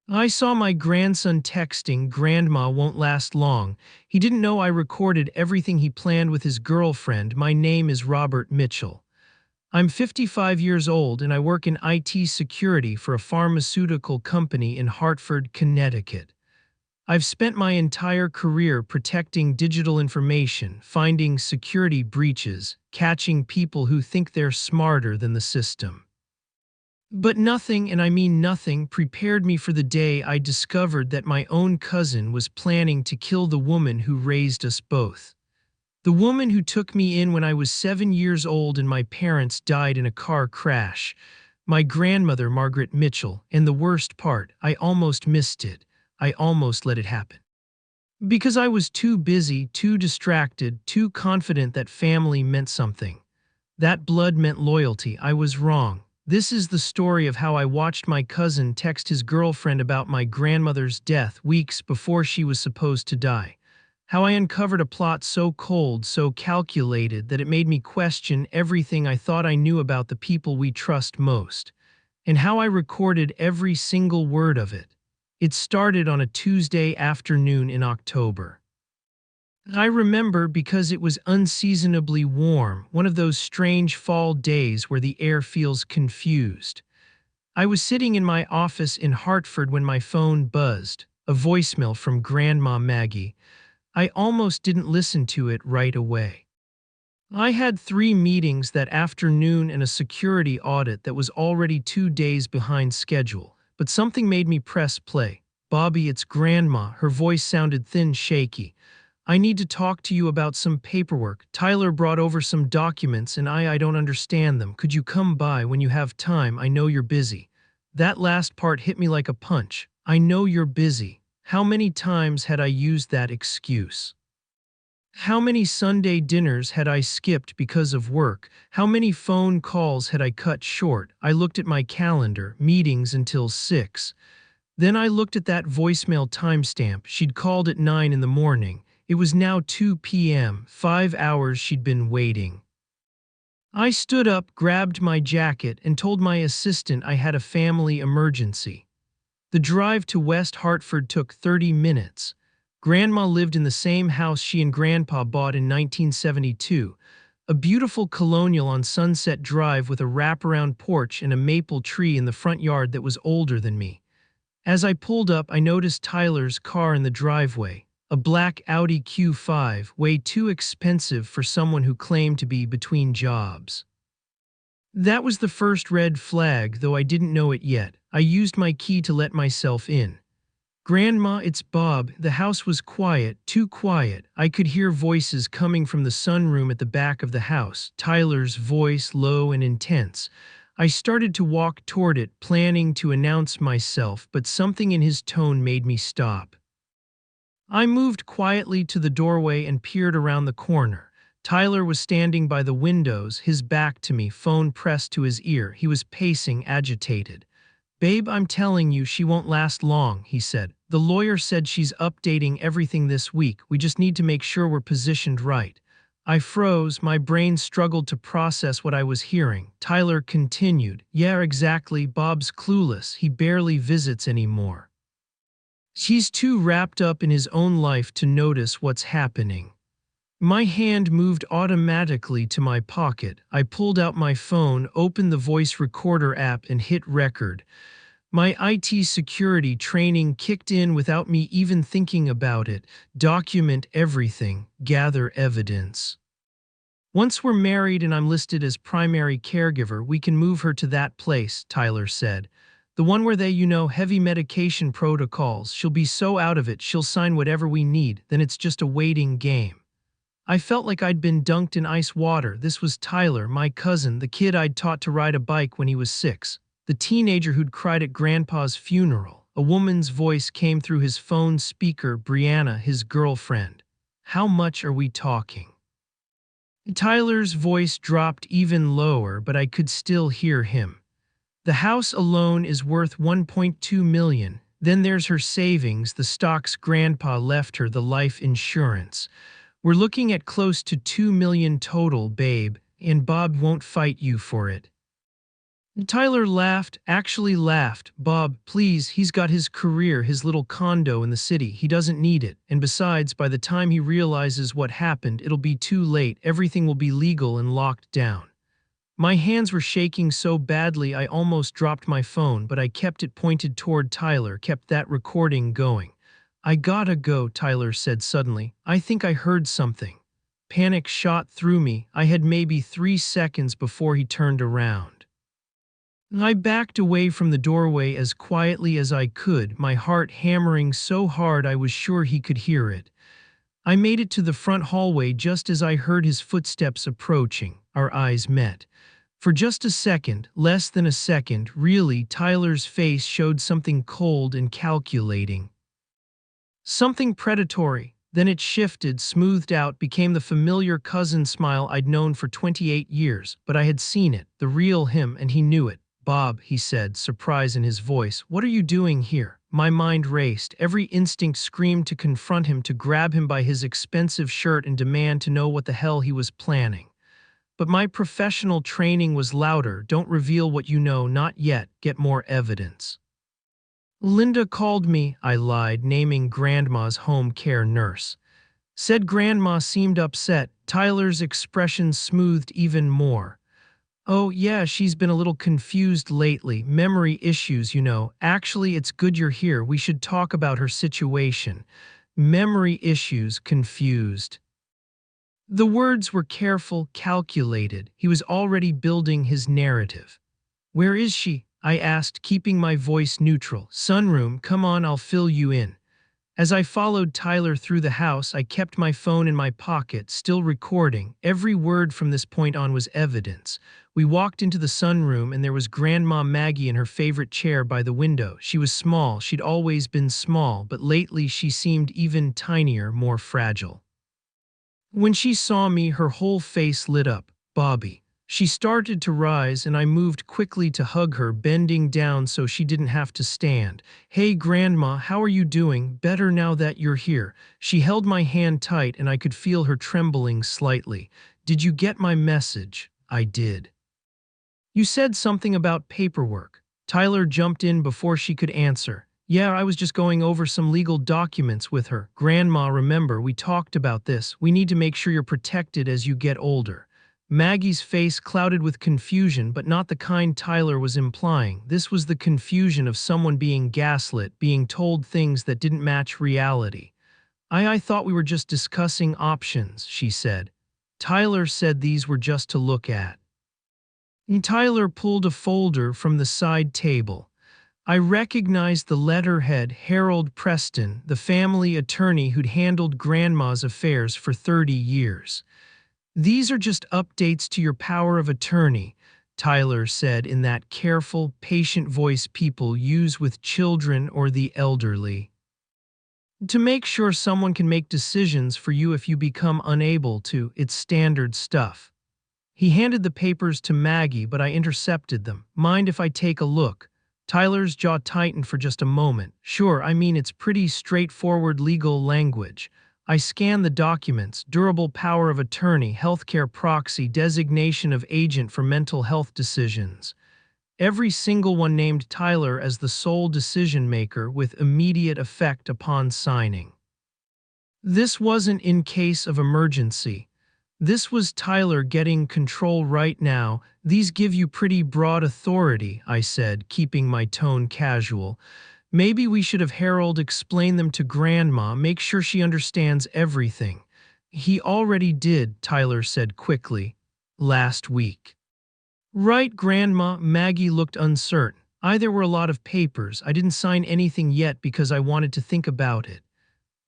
I saw my grandson texting, "Grandma won't last long." He didn't know I recorded everything he planned with his girlfriend. My name is Robert Mitchell. I'm 55 years old and I work in IT security for a pharmaceutical company in Hartford, Connecticut. I've spent my entire career protecting digital information, finding security breaches, catching people who think they're smarter than the system. But nothing, and I mean nothing, prepared me for the day I discovered that my own cousin was planning to kill the woman who raised us both. The woman who took me in when I was 7 years old and my parents died in a car crash. My grandmother, Margaret Mitchell, and the worst part, I almost missed it. I almost let it happen. Because I was too busy, too distracted, too confident that family meant something. That blood meant loyalty. I was wrong. This is the story of how I watched my cousin text his girlfriend about my grandmother's death weeks before she was supposed to die. How I uncovered a plot so cold, so calculated, that it made me question everything I thought I knew about the people we trust most. And how I recorded every single word of it. It started on a Tuesday afternoon in October. I remember because it was unseasonably warm, one of those strange fall days where the air feels confused. I was sitting in my office in Hartford when my phone buzzed, a voicemail from Grandma Maggie. I almost didn't listen to it right away. I had 3 meetings that afternoon and a security audit that was already 2 days behind schedule, but something made me press play. "Bobby, it's Grandma." Her voice sounded thin, shaky. "I need to talk to you about some paperwork. Tyler brought over some documents and I don't understand them. Could you come by when you have time? I know you're busy." That last part hit me like a punch. I know you're busy. How many times had I used that excuse? How many Sunday dinners had I skipped because of work? How many phone calls had I cut short? I looked at my calendar, meetings until 6. Then I looked at that voicemail timestamp. She'd called at 9 in the morning. It was now 2 p.m., 5 hours she'd been waiting. I stood up, grabbed my jacket, and told my assistant I had a family emergency. The drive to West Hartford took 30 minutes. Grandma lived in the same house she and Grandpa bought in 1972, a beautiful colonial on Sunset Drive with a wraparound porch and a maple tree in the front yard that was older than me. As I pulled up, I noticed Tyler's car in the driveway, a black Audi Q5, way too expensive for someone who claimed to be between jobs. That was the first red flag, though I didn't know it yet. I used my key to let myself in. "Grandma, it's Bob." The house was quiet, too quiet. I could hear voices coming from the sunroom at the back of the house, Tyler's voice, low and intense. I started to walk toward it, planning to announce myself, but something in his tone made me stop. I moved quietly to the doorway and peered around the corner. Tyler was standing by the windows, his back to me, phone pressed to his ear. He was pacing, agitated. "Babe, I'm telling you, she won't last long," he said. "The lawyer said she's updating everything this week. We just need to make sure we're positioned right." I froze. My brain struggled to process what I was hearing. Tyler continued, "Yeah, exactly. Bob's clueless. He barely visits anymore. He's too wrapped up in his own life to notice what's happening." My hand moved automatically to my pocket. I pulled out my phone, opened the voice recorder app, and hit record. My IT security training kicked in without me even thinking about it. Document everything, gather evidence. "Once we're married and I'm listed as primary caregiver, we can move her to that place," Tyler said. "The one where heavy medication protocols. She'll be so out of it, she'll sign whatever we need, then it's just a waiting game." I felt like I'd been dunked in ice water. This was Tyler, my cousin, the kid I'd taught to ride a bike when he was 6, the teenager who'd cried at Grandpa's funeral. A woman's voice came through his phone speaker, Brianna, his girlfriend. "How much are we talking?" Tyler's voice dropped even lower, but I could still hear him. "The house alone is worth 1.2 million. Then there's her savings, the stocks Grandpa left her, the life insurance. We're looking at close to 2 million total, babe, and Bob won't fight you for it." Tyler laughed, actually laughed. Bob, please, he's got his career, his little condo in the city. He doesn't need it. And besides, by the time he realizes what happened, it'll be too late. Everything will be legal and locked down. My hands were shaking so badly I almost dropped my phone, but I kept it pointed toward Tyler, kept that recording going. I gotta go, Tyler said suddenly. I think I heard something. Panic shot through me. I had maybe 3 seconds before he turned around. I backed away from the doorway as quietly as I could, my heart hammering so hard I was sure he could hear it. I made it to the front hallway just as I heard his footsteps approaching. Our eyes met. For just a second, less than a second, really, Tyler's face showed something cold and calculating. Something predatory. Then it shifted, smoothed out, became the familiar cousin smile I'd known for 28 years, but I had seen it, the real him, and he knew it. Bob, he said, surprise in his voice, what are you doing here? My mind raced. Every instinct screamed to confront him, to grab him by his expensive shirt and demand to know what the hell he was planning. But my professional training was louder. Don't reveal what you know, not yet. Get more evidence. Linda called me, I lied, naming Grandma's home care nurse. Said Grandma seemed upset. Tyler's expression smoothed even more. Oh, yeah, she's been a little confused lately. Memory issues, you know. Actually, it's good you're here. We should talk about her situation. Memory issues, confused. The words were careful, calculated. He was already building his narrative. Where is she? I asked, keeping my voice neutral. Sunroom, come on, I'll fill you in. As I followed Tyler through the house, I kept my phone in my pocket, still recording. Every word from this point on was evidence. We walked into the sunroom and there was Grandma Maggie in her favorite chair by the window. She was small, she'd always been small, but lately she seemed even tinier, more fragile. When she saw me, her whole face lit up. Bobby. She started to rise and I moved quickly to hug her, bending down so she didn't have to stand. Hey Grandma, how are you doing? Better now that you're here. She held my hand tight and I could feel her trembling slightly. Did you get my message? I did. You said something about paperwork. Tyler jumped in before she could answer. Yeah, I was just going over some legal documents with her. Grandma, remember, we talked about this. We need to make sure you're protected as you get older. Maggie's face clouded with confusion, but not the kind Tyler was implying. This was the confusion of someone being gaslit, being told things that didn't match reality. I thought we were just discussing options, she said. Tyler said these were just to look at. Tyler pulled a folder from the side table. I recognized the letterhead Harold Preston, the family attorney who'd handled Grandma's affairs for 30 years. These are just updates to your power of attorney, Tyler said in that careful, patient voice people use with children or the elderly. To make sure someone can make decisions for you if you become unable to, it's standard stuff. He handed the papers to Maggie, but I intercepted them. Mind if I take a look? Tyler's jaw tightened for just a moment. Sure, I mean it's pretty straightforward legal language. I scanned the documents: durable power of attorney, healthcare proxy, designation of agent for mental health decisions. Every single one named Tyler as the sole decision maker with immediate effect upon signing. This wasn't in case of emergency. This was Tyler getting control right now. These give you pretty broad authority, I said, keeping my tone casual. Maybe we should have Harold explain them to Grandma, make sure she understands everything. He already did, Tyler said quickly. Last week. Right, Grandma, Maggie looked uncertain. There were a lot of papers. I didn't sign anything yet because I wanted to think about it.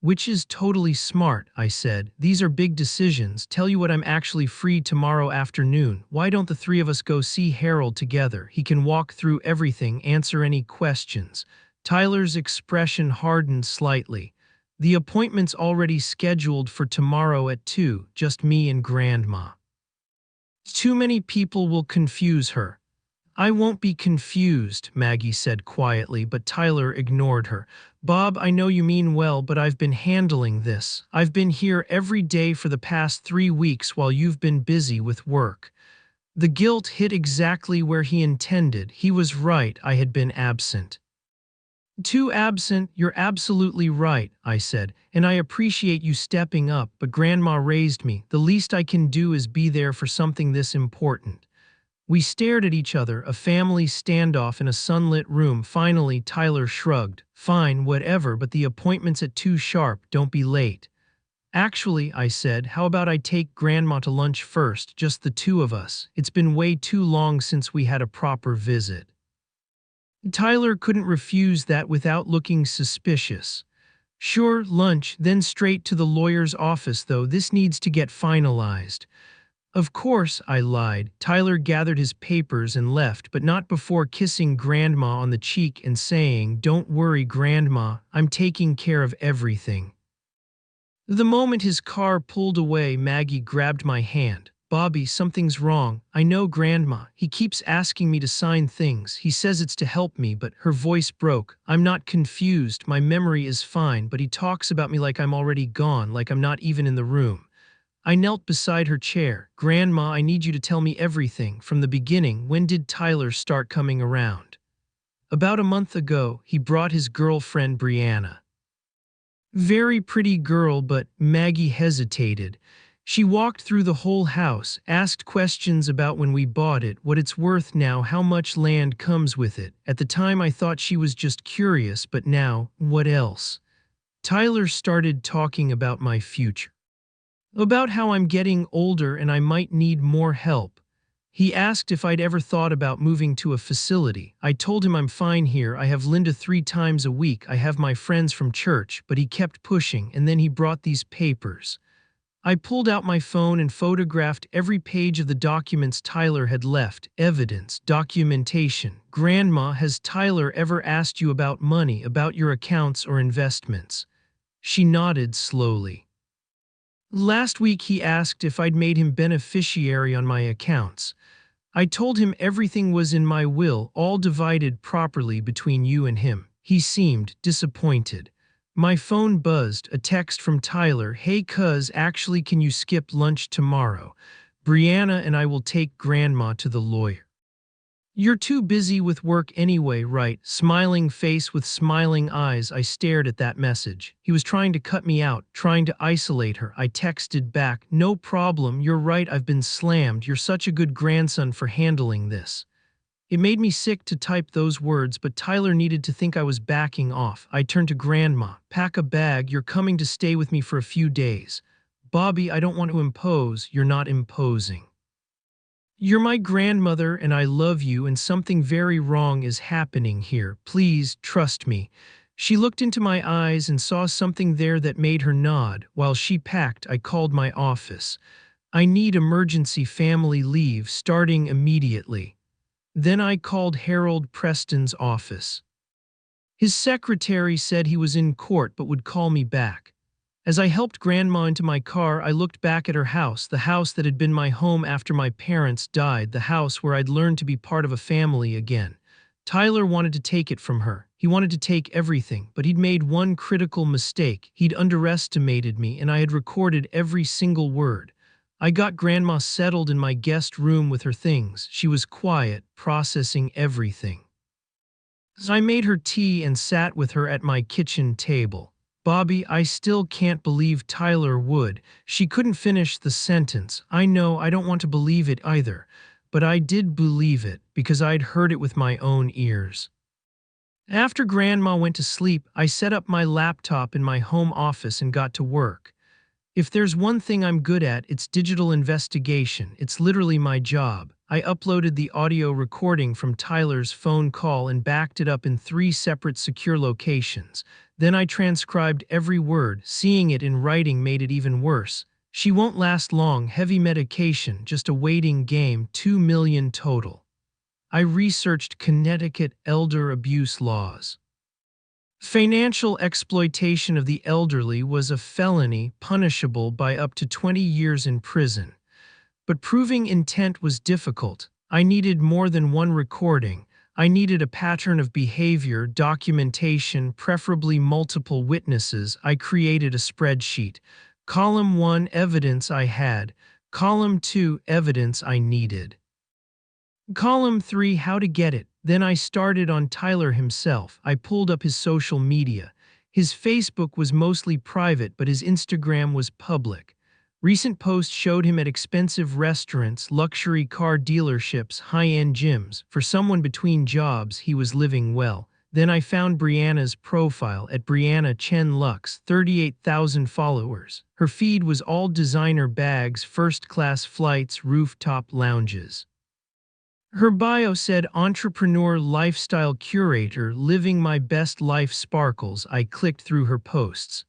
Which is totally smart, I said. These are big decisions. Tell you what, I'm actually free tomorrow afternoon. Why don't the three of us go see Harold together? He can walk through everything, answer any questions. Tyler's expression hardened slightly. The appointment's already scheduled for tomorrow at 2, just me and Grandma. Too many people will confuse her. I won't be confused, Maggie said quietly, but Tyler ignored her. Bob, I know you mean well, but I've been handling this. I've been here every day for the past 3 weeks while you've been busy with work. The guilt hit exactly where he intended. He was right, I had been absent. Too absent, you're absolutely right, I said, and I appreciate you stepping up, but Grandma raised me. The least I can do is be there for something this important. We stared at each other, a family standoff in a sunlit room. Finally, Tyler shrugged. Fine, whatever, but the appointment's at 2 sharp, don't be late. Actually, I said, how about I take Grandma to lunch first, just the two of us? It's been way too long since we had a proper visit. Tyler couldn't refuse that without looking suspicious. Sure, lunch, then straight to the lawyer's office though, this needs to get finalized. Of course, I lied. Tyler gathered his papers and left, but not before kissing Grandma on the cheek and saying, "Don't worry, Grandma, I'm taking care of everything." The moment his car pulled away, Maggie grabbed my hand. "Bobby, something's wrong. I know, Grandma. He keeps asking me to sign things. He says it's to help me," but her voice broke. "I'm not confused. My memory is fine, but he talks about me like I'm already gone, like I'm not even in the room." I knelt beside her chair. "Grandma, I need you to tell me everything. From the beginning, when did Tyler start coming around?" "About a month ago, he brought his girlfriend Brianna." "Very pretty girl, but," Maggie hesitated. "She walked through the whole house, asked questions about when we bought it, what it's worth now, how much land comes with it. At the time I thought she was just curious, but now, what else?" Tyler started talking about my future. About how I'm getting older and I might need more help. He asked if I'd ever thought about moving to a facility. I told him I'm fine here. I have Linda 3 times a week. I have my friends from church, but he kept pushing, and then he brought these papers. I pulled out my phone and photographed every page of the documents Tyler had left. Evidence, documentation. "Grandma, has Tyler ever asked you about money, about your accounts or investments?" She nodded slowly. "Last week he asked if I'd made him beneficiary on my accounts. I told him everything was in my will, all divided properly between you and him. He seemed disappointed." My phone buzzed, a text from Tyler. "Hey cuz, actually can you skip lunch tomorrow? Brianna and I will take Grandma to the lawyer." "You're too busy with work anyway, right?" Smiling face with smiling eyes, I stared at that message. He was trying to cut me out, trying to isolate her. I texted back, "No problem, you're right, I've been slammed. You're such a good grandson for handling this." It made me sick to type those words, but Tyler needed to think I was backing off. I turned to Grandma. "Pack a bag, you're coming to stay with me for a few days." "Bobby, I don't want to impose." "You're not imposing. You're my grandmother and I love you, and something very wrong is happening here. Please, trust me." She looked into my eyes and saw something there that made her nod. While she packed, I called my office. "I need emergency family leave, starting immediately." Then I called Harold Preston's office. His secretary said he was in court but would call me back. As I helped Grandma into my car, I looked back at her house, the house that had been my home after my parents died, the house where I'd learned to be part of a family again. Tyler wanted to take it from her. He wanted to take everything, but he'd made one critical mistake. He'd underestimated me, and I had recorded every single word. I got Grandma settled in my guest room with her things. She was quiet, processing everything. I made her tea and sat with her at my kitchen table. "Bobby, I still can't believe Tyler would." She couldn't finish the sentence. "I know, I don't want to believe it either. But I did believe it, because I'd heard it with my own ears." After Grandma went to sleep, I set up my laptop in my home office and got to work. If there's one thing I'm good at, it's digital investigation. It's literally my job. I uploaded the audio recording from Tyler's phone call and backed it up in 3 separate secure locations. Then I transcribed every word. Seeing it in writing made it even worse. "She won't last long, heavy medication, just a waiting game, 2 million total." I researched Connecticut elder abuse laws. Financial exploitation of the elderly was a felony punishable by up to 20 years in prison. But proving intent was difficult. I needed more than one recording. I needed a pattern of behavior, documentation, preferably multiple witnesses. I created a spreadsheet. Column 1, evidence I had. Column 2, evidence I needed. Column 3, How to Get It. Then I started on Tyler himself. I pulled up his social media. His Facebook was mostly private, but his Instagram was public. Recent posts showed him at expensive restaurants, luxury car dealerships, high-end gyms. For someone between jobs, he was living well. Then I found Brianna's profile at Brianna Chen Lux, 38,000 followers. Her feed was all designer bags, first-class flights, rooftop lounges. Her bio said entrepreneur lifestyle curator, living my best life sparkles. I clicked through her posts.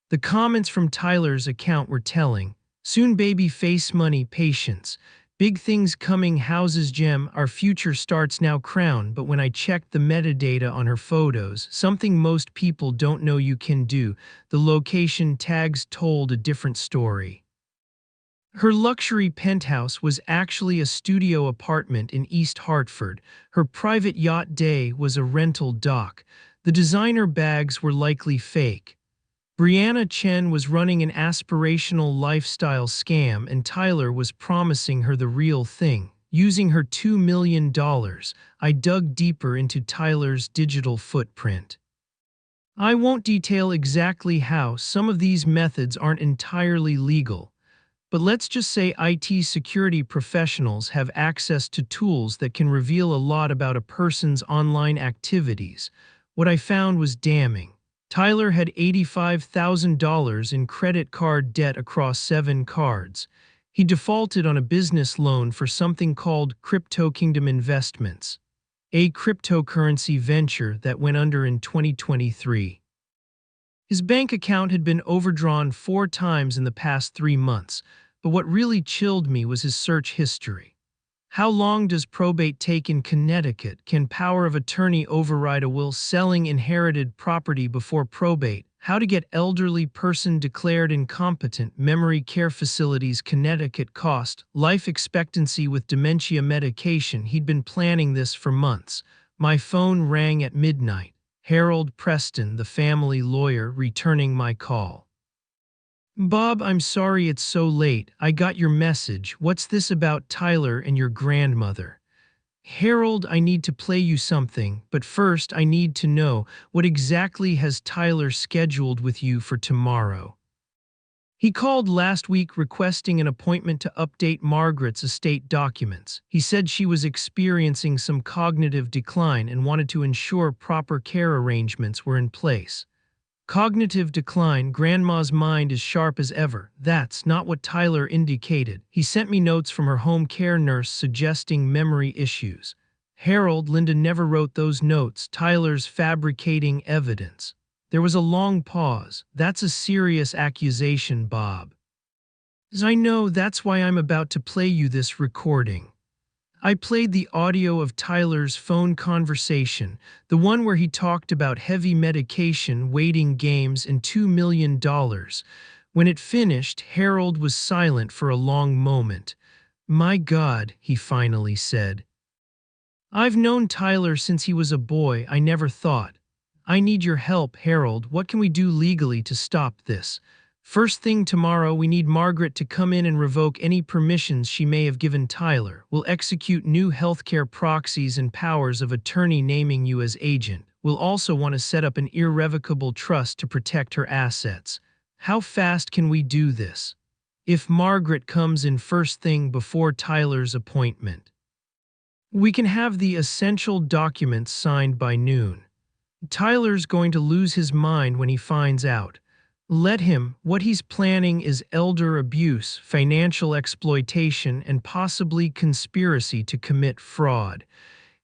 The comments from Tyler's account were telling. Soon baby face money patience. Big things coming houses gem our future starts now crown. But when I checked the metadata on her photos, something most people don't know you can do, the location tags told a different story. Her luxury penthouse was actually a studio apartment in East Hartford. Her private yacht day was a rental dock. The designer bags were likely fake. Brianna Chen was running an aspirational lifestyle scam, and Tyler was promising her the real thing. Using her $2 million, I dug deeper into Tyler's digital footprint. I won't detail exactly how. Some of these methods aren't entirely legal. But let's just say IT security professionals have access to tools that can reveal a lot about a person's online activities. What I found was damning. Tyler had $85,000 in credit card debt across 7 cards. He defaulted on a business loan for something called Crypto Kingdom Investments, a cryptocurrency venture that went under in 2023. His bank account had been overdrawn 4 times in the past 3 months, but what really chilled me was his search history. How long does probate take in Connecticut? Can power of attorney override a will? Selling inherited property before probate? How to get elderly person declared incompetent? Memory care facilities, Connecticut cost, life expectancy with dementia medication. He'd been planning this for months. My phone rang at midnight. Harold Preston, the family lawyer, returning my call. Bob, I'm sorry it's so late. I got your message. What's this about Tyler and your grandmother? Harold, I need to play you something, but first I need to know, what exactly has Tyler scheduled with you for tomorrow? He called last week requesting an appointment to update Margaret's estate documents. He said she was experiencing some cognitive decline and wanted to ensure proper care arrangements were in place. Cognitive decline, Grandma's mind is sharp as ever. That's not what Tyler indicated. He sent me notes from her home care nurse suggesting memory issues. Harold, Linda never wrote those notes. Tyler's fabricating evidence. There was a long pause. That's a serious accusation, Bob. As I know, that's why I'm about to play you this recording. I played the audio of Tyler's phone conversation, the one where he talked about heavy medication, waiting games, and $2 million. When it finished, Harold was silent for a long moment. My God, he finally said. I've known Tyler since he was a boy. I never thought. I need your help, Harold. What can we do legally to stop this? First thing tomorrow, we need Margaret to come in and revoke any permissions she may have given Tyler. We'll execute new healthcare proxies and powers of attorney naming you as agent. We'll also want to set up an irrevocable trust to protect her assets. How fast can we do this? If Margaret comes in first thing before Tyler's appointment, we can have the essential documents signed by noon. Tyler's going to lose his mind when he finds out. Let him. What he's planning is elder abuse, financial exploitation, and possibly conspiracy to commit fraud.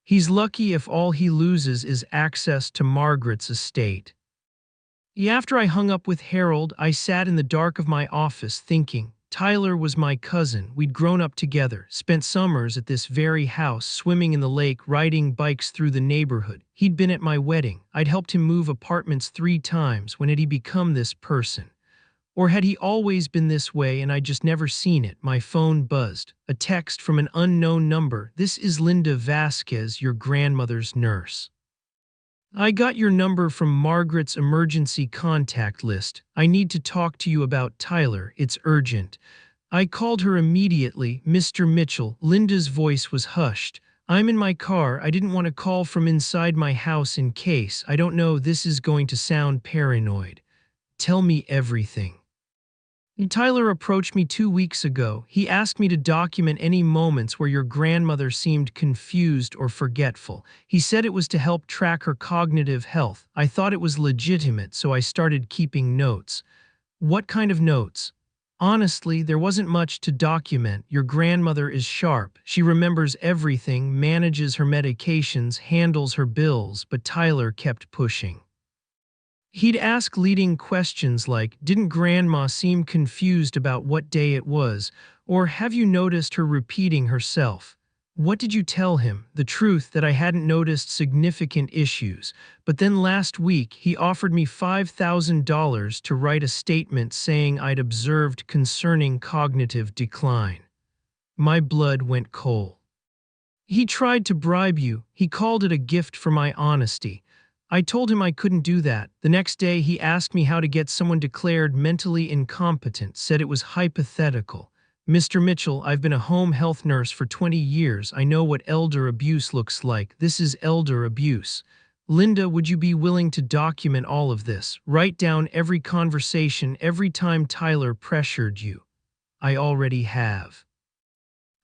He's lucky if all he loses is access to Margaret's estate. After I hung up with Harold, I sat in the dark of my office thinking. Tyler was my cousin. We'd grown up together, spent summers at this very house, swimming in the lake, riding bikes through the neighborhood. He'd been at my wedding. I'd helped him move apartments 3 times. When had he become this person? Or had he always been this way and I'd just never seen it? My phone buzzed. A text from an unknown number. This is Linda Vasquez, your grandmother's nurse. I got your number from Margaret's emergency contact list. I need to talk to you about Tyler. It's urgent. I called her immediately. Mr. Mitchell. Linda's voice was hushed. I'm in my car. I didn't want to call from inside my house in case. I don't know, this is going to sound paranoid. Tell me everything. Tyler approached me 2 weeks ago. He asked me to document any moments where your grandmother seemed confused or forgetful. He said it was to help track her cognitive health. I thought it was legitimate, so I started keeping notes. What kind of notes? Honestly, there wasn't much to document. Your grandmother is sharp. She remembers everything, manages her medications, handles her bills, but Tyler kept pushing. He'd ask leading questions like, didn't Grandma seem confused about what day it was? Or have you noticed her repeating herself? What did you tell him? The truth that I hadn't noticed significant issues. But then last week, he offered me $5,000 to write a statement saying I'd observed concerning cognitive decline. My blood went cold. He tried to bribe you. He called it a gift for my honesty. I told him I couldn't do that. The next day, he asked me how to get someone declared mentally incompetent, said it was hypothetical. Mr. Mitchell, I've been a home health nurse for 20 years. I know what elder abuse looks like. This is elder abuse. Linda, would you be willing to document all of this? Write down every conversation, every time Tyler pressured you. I already have.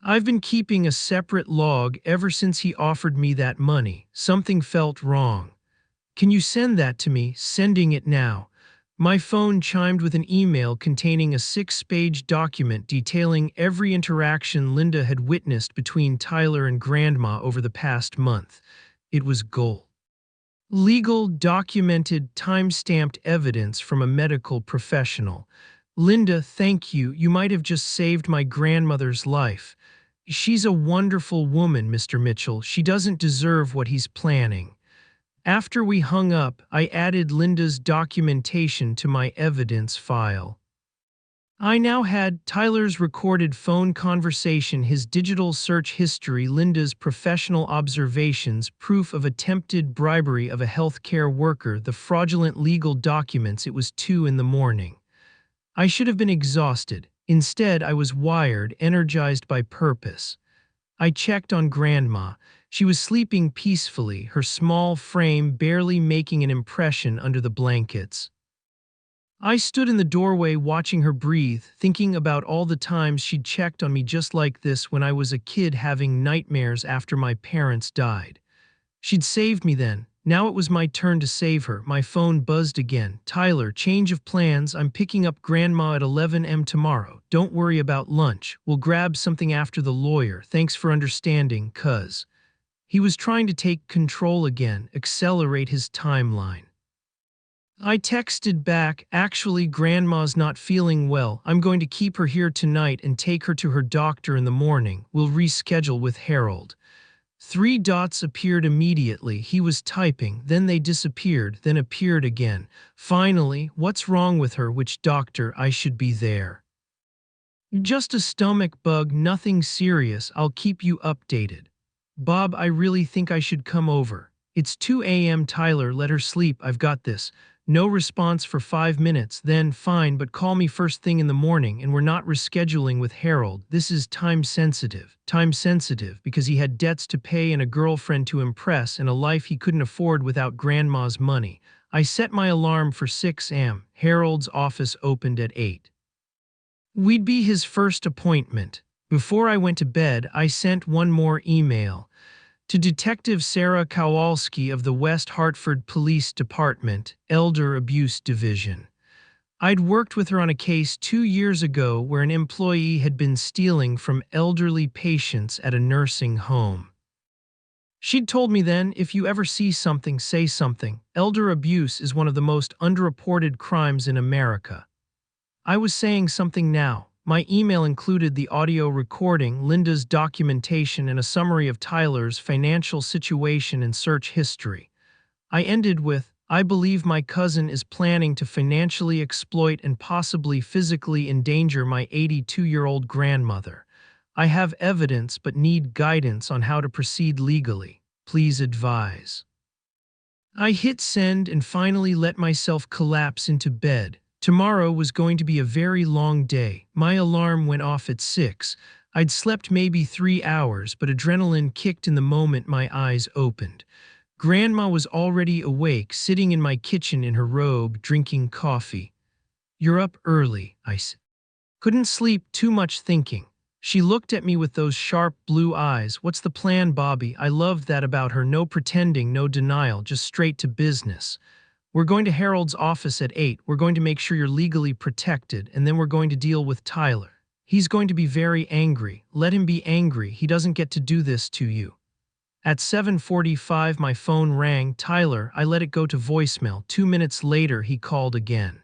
I've been keeping a separate log ever since he offered me that money. Something felt wrong. Can you send that to me? Sending it now. My phone chimed with an email containing a 6-page document detailing every interaction Linda had witnessed between Tyler and Grandma over the past month. It was gold. Legal, documented, time-stamped evidence from a medical professional. Linda, thank you. You might have just saved my grandmother's life. She's a wonderful woman, Mr. Mitchell. She doesn't deserve what he's planning. After we hung up, I added Linda's documentation to my evidence file. I now had Tyler's recorded phone conversation, his digital search history, Linda's professional observations, proof of attempted bribery of a healthcare worker, the fraudulent legal documents. It was 2 in the morning. I should have been exhausted. Instead, I was wired, energized by purpose. I checked on Grandma. She was sleeping peacefully, her small frame barely making an impression under the blankets. I stood in the doorway watching her breathe, thinking about all the times she'd checked on me just like this when I was a kid having nightmares after my parents died. She'd saved me then. Now it was my turn to save her. My phone buzzed again. Tyler, change of plans. I'm picking up Grandma at 11 a.m. tomorrow. Don't worry about lunch. We'll grab something after the lawyer. Thanks for understanding, cuz. He was trying to take control again, accelerate his timeline. I texted back, actually, Grandma's not feeling well. I'm going to keep her here tonight and take her to her doctor in the morning. We'll reschedule with Harold. 3 dots appeared immediately. He was typing, then they disappeared, then appeared again. Finally, what's wrong with her? Which doctor? I should be there. Just a stomach bug, nothing serious. I'll keep you updated. Bob, I really think I should come over. It's 2 a.m. Tyler, let her sleep. I've got this. No response for 5 minutes. Then, fine, but call me first thing in the morning, and we're not rescheduling with Harold. This is time sensitive. Time sensitive because he had debts to pay and a girlfriend to impress and a life he couldn't afford without Grandma's money. I set my alarm for 6 a.m. Harold's office opened at 8. We'd be his first appointment. Before I went to bed, I sent one more email. To Detective Sarah Kowalski of the West Hartford Police Department, Elder Abuse Division. I'd worked with her on a case 2 years ago where an employee had been stealing from elderly patients at a nursing home. She'd told me then, if you ever see something, say something. Elder abuse is one of the most underreported crimes in America. I was saying something now. My email included the audio recording, Linda's documentation, and a summary of Tyler's financial situation and search history. I ended with, I believe my cousin is planning to financially exploit and possibly physically endanger my 82-year-old grandmother. I have evidence but need guidance on how to proceed legally. Please advise. I hit send and finally let myself collapse into bed. Tomorrow was going to be a very long day. My alarm went off at 6. I'd slept maybe 3 hours, but adrenaline kicked in the moment my eyes opened. Grandma was already awake, sitting in my kitchen in her robe, drinking coffee. "You're up early," I said. "Couldn't sleep, too much thinking." She looked at me with those sharp blue eyes. "What's the plan, Bobby?" I loved that about her. No pretending, no denial, just straight to business. "We're going to Harold's office at 8. We're going to make sure you're legally protected, and then we're going to deal with Tyler. He's going to be very angry. Let him be angry. He doesn't get to do this to you." At 7:45, my phone rang. "Tyler." I let it go to voicemail. 2 minutes later, he called again.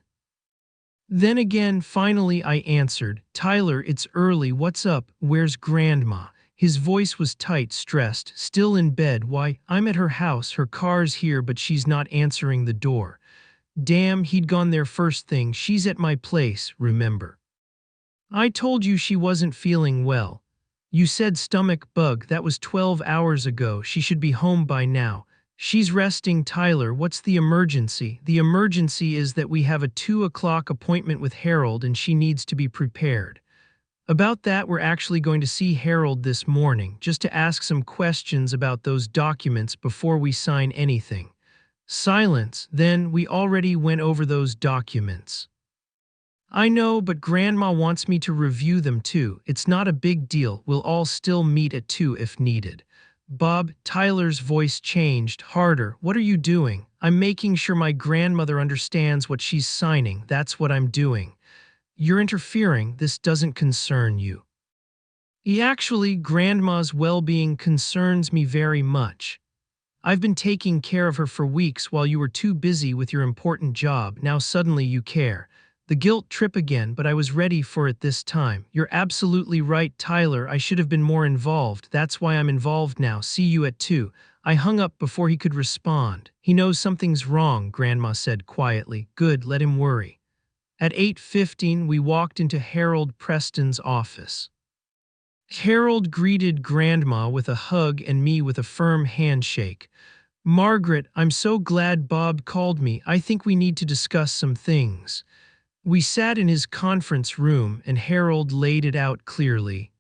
Then again, finally I answered. "Tyler, it's early. What's up? Where's Grandma?" His voice was tight, stressed. "Still in bed." "Why?" "I'm at her house. Her car's here, but she's not answering the door." Damn, he'd gone there first thing. "She's at my place, remember? I told you she wasn't feeling well. You said stomach bug. That was 12 hours ago. She should be home by now." "She's resting." "Tyler, what's the emergency?" "The emergency is that we have a 2 o'clock appointment with Harold and she needs to be prepared." "About that, we're actually going to see Harold this morning, just to ask some questions about those documents before we sign anything." Silence. "Then, we already went over those documents." "I know, but Grandma wants me to review them too. It's not a big deal. We'll all still meet at 2 if needed." "Bob," Tyler's voice changed, harder. "What are you doing?" "I'm making sure my grandmother understands what she's signing. That's what I'm doing." "You're interfering. This doesn't concern you." Actually, Grandma's well-being concerns me very much. I've been taking care of her for weeks while you were too busy with your important job. Now suddenly you care. The guilt trip again, but I was ready for it this time. "You're absolutely right, Tyler. I should have been more involved. That's why I'm involved now. See you at 2. I hung up before he could respond. "He knows something's wrong," Grandma said quietly. "Good, let him worry." At 8:15, we walked into Harold Preston's office. Harold greeted Grandma with a hug and me with a firm handshake. "Margaret, I'm so glad Bob called me. I think we need to discuss some things." We sat in his conference room and Harold laid it out clearly.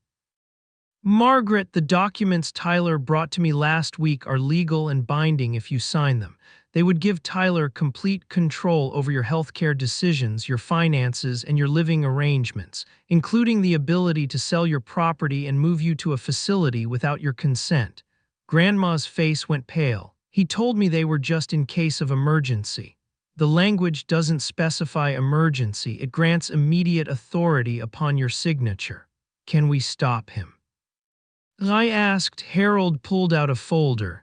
"Margaret, the documents Tyler brought to me last week are legal and binding if you sign them. They would give Tyler complete control over your healthcare decisions, your finances, and your living arrangements, including the ability to sell your property and move you to a facility without your consent." Grandma's face went pale. "He told me they were just in case of emergency." "The language doesn't specify emergency. It grants immediate authority upon your signature." "Can we stop him?" I asked. Harold pulled out a folder.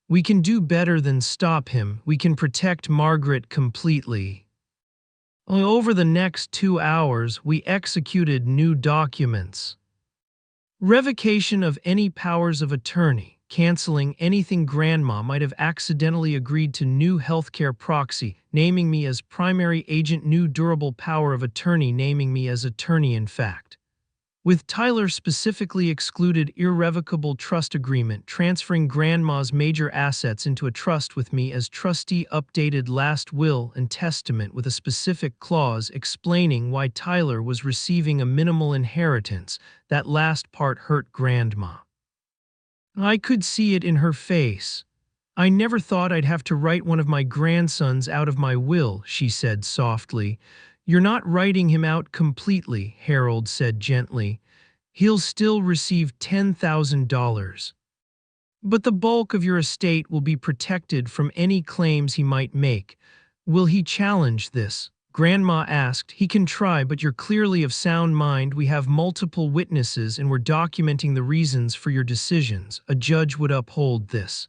"We can do better than stop him. We can protect Margaret completely." Over the next 2 hours, we executed new documents. Revocation of any powers of attorney, canceling anything Grandma might have accidentally agreed to, new healthcare proxy, naming me as primary agent, new durable power of attorney, naming me as attorney in fact. With Tyler specifically excluded, irrevocable trust agreement, transferring Grandma's major assets into a trust with me as trustee, updated last will and testament with a specific clause explaining why Tyler was receiving a minimal inheritance. That last part hurt Grandma. I could see it in her face. "I never thought I'd have to write one of my grandsons out of my will," she said softly. "You're not writing him out completely," Harold said gently. "He'll still receive $10,000. But the bulk of your estate will be protected from any claims he might make." "Will he challenge this?" Grandma asked. "He can try, but you're clearly of sound mind. We have multiple witnesses and we're documenting the reasons for your decisions. A judge would uphold this."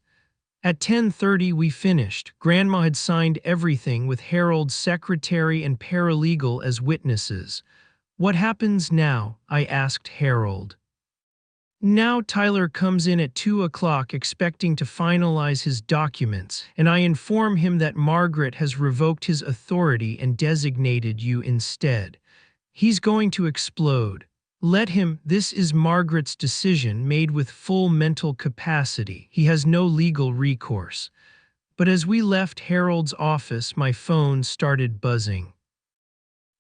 At 10:30 we finished. Grandma had signed everything with Harold's secretary and paralegal as witnesses. "What happens now?" I asked Harold. "Now Tyler comes in at 2 o'clock expecting to finalize his documents, and I inform him that Margaret has revoked his authority and designated you instead. He's going to explode. Let him. This is Margaret's decision, made with full mental capacity. He has no legal recourse." But as we left Harold's office, my phone started buzzing.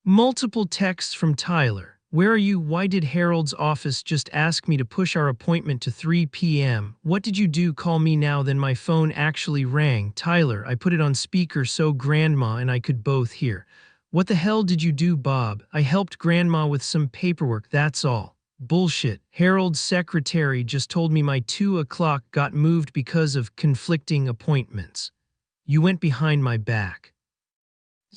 Multiple texts from Tyler. Where are you? Why did Harold's office just ask me to push our appointment to 3 p.m.? What did you do? Call me now. Then my phone actually rang. Tyler, I put it on speaker so Grandma and I could both hear. What the hell did you do, Bob? I helped Grandma with some paperwork, that's all. Bullshit. Harold's secretary just told me my 2 o'clock got moved because of conflicting appointments. You went behind my back.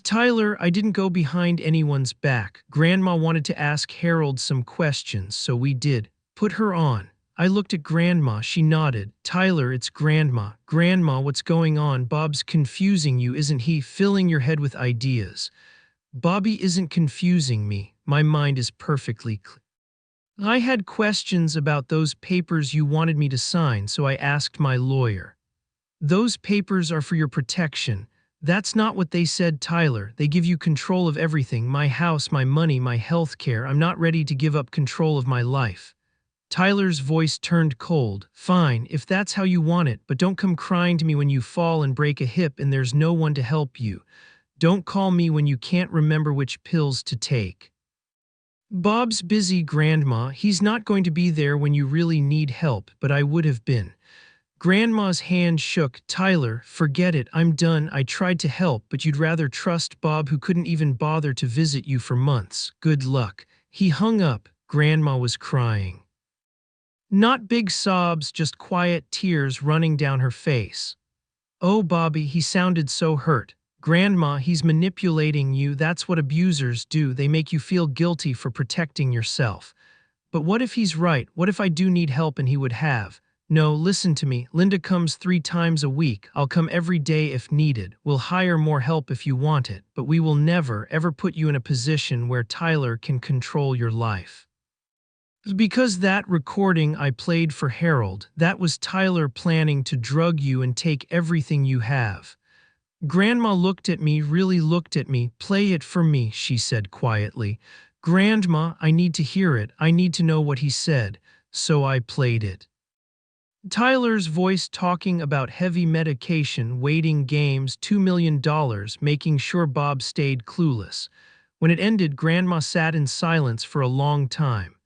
Tyler, I didn't go behind anyone's back. Grandma wanted to ask Harold some questions, so we did. Put her on. I looked at Grandma. She nodded. Tyler, it's Grandma. Grandma, what's going on? Bob's confusing you, isn't he? Filling your head with ideas. Bobby isn't confusing me. My mind is perfectly clear. I had questions about those papers you wanted me to sign, so I asked my lawyer. Those papers are for your protection. That's not what they said, Tyler. They give you control of everything, my house, my money, my health care. I'm not ready to give up control of my life. Tyler's voice turned cold. Fine, if that's how you want it, but don't come crying to me when you fall and break a hip and there's no one to help you. Don't call me when you can't remember which pills to take. Bob's busy, Grandma. He's not going to be there when you really need help, but I would have been. Grandma's hand shook. Tyler, forget it. I'm done. I tried to help, but you'd rather trust Bob, who couldn't even bother to visit you for months. Good luck. He hung up. Grandma was crying. Not big sobs, just quiet tears running down her face. Oh, Bobby, he sounded so hurt. Grandma, he's manipulating you. That's what abusers do. They make you feel guilty for protecting yourself. But what if he's right? What if I do need help and he would have? No, listen to me. Linda comes 3 times a week. I'll come every day if needed. We'll hire more help if you want it, but we will never, ever put you in a position where Tyler can control your life. Because that recording I played for Harold, that was Tyler planning to drug you and take everything you have. Grandma looked at me, really looked at me. Play it for me, she said quietly. Grandma, I need to hear it. I need to know what he said. So I played it. Tyler's voice talking about heavy medication, waiting games, $2 million, making sure Bob stayed clueless. When it ended, Grandma sat in silence for a long time.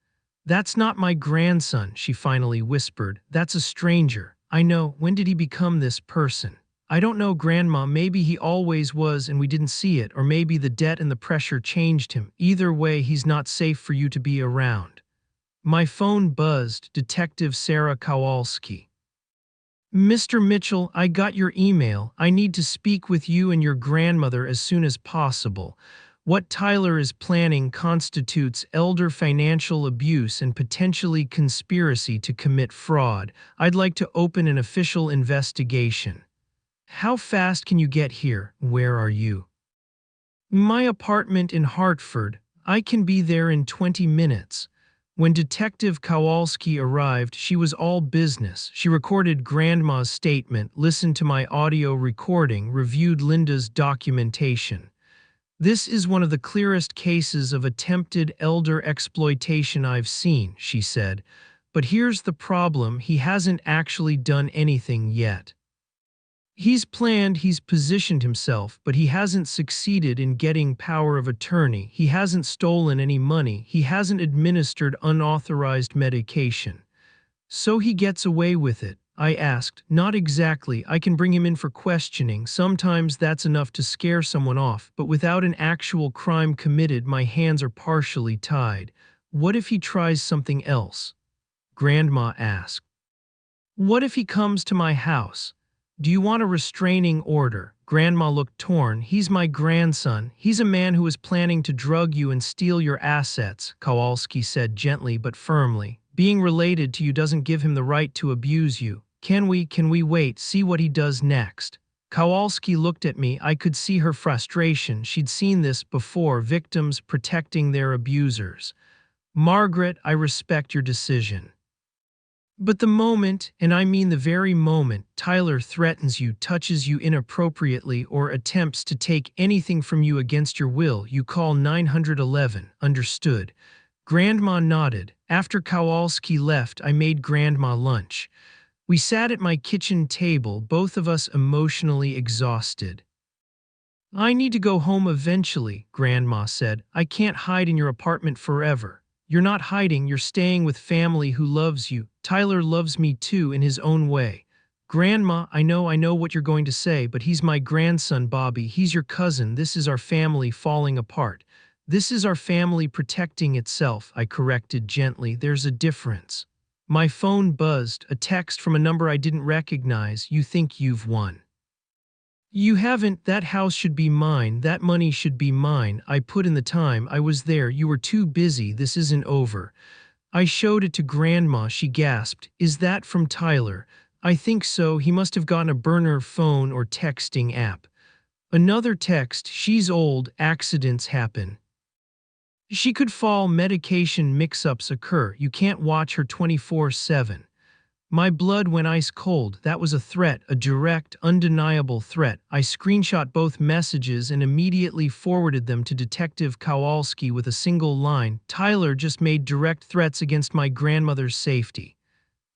That's not my grandson, she finally whispered. That's a stranger. I know. When did he become this person? I don't know, Grandma. Maybe he always was and we didn't see it, or maybe the debt and the pressure changed him. Either way, he's not safe for you to be around. My phone buzzed. Detective Sarah Kowalski. Mr. Mitchell, I got your email. I need to speak with you and your grandmother as soon as possible. What Tyler is planning constitutes elder financial abuse and potentially conspiracy to commit fraud. I'd like to open an official investigation. How fast can you get here? Where are you? My apartment in Hartford. I can be there in 20 minutes. When Detective Kowalski arrived, she was all business. She recorded Grandma's statement, listened to my audio recording, reviewed Linda's documentation. This is one of the clearest cases of attempted elder exploitation I've seen, she said. But here's the problem, he hasn't actually done anything yet. He's planned, he's positioned himself, but he hasn't succeeded in getting power of attorney. He hasn't stolen any money. He hasn't administered unauthorized medication. So he gets away with it. I asked. Not exactly. I can bring him in for questioning. Sometimes that's enough to scare someone off, but without an actual crime committed, my hands are partially tied. What if he tries something else? Grandma asked. What if he comes to my house? Do you want a restraining order? Grandma looked torn. He's my grandson. He's a man who is planning to drug you and steal your assets, Kowalski said gently but firmly. Being related to you doesn't give him the right to abuse you. Can we wait, see what he does next? Kowalski looked at me. I could see her frustration. She'd seen this before, victims protecting their abusers. Margaret, I respect your decision. But the moment, and I mean the very moment, Tyler threatens you, touches you inappropriately, or attempts to take anything from you against your will, you call 911. Understood? Grandma nodded. After Kowalski left, I made Grandma lunch. We sat at my kitchen table, both of us emotionally exhausted. I need to go home eventually, Grandma said. I can't hide in your apartment forever. You're not hiding, you're staying with family who loves you. Tyler loves me too in his own way. Grandma, I know what you're going to say, but he's my grandson, Bobby. He's your cousin. This is our family falling apart. This is our family protecting itself, I corrected gently. There's a difference. My phone buzzed, a text from a number I didn't recognize. You think you've won. You haven't. That house should be mine. That money should be mine. I put in the time. I was there. You were too busy. This isn't over. I showed it to Grandma. She gasped. Is that from Tyler? I think so. He must have gotten a burner phone or texting app. Another text. She's old. Accidents happen. She could fall. Medication mix-ups occur. You can't watch her 24/7. My blood went ice cold. That was a threat, a direct, undeniable threat. I screenshot both messages and immediately forwarded them to Detective Kowalski with a single line. Tyler just made direct threats against my grandmother's safety.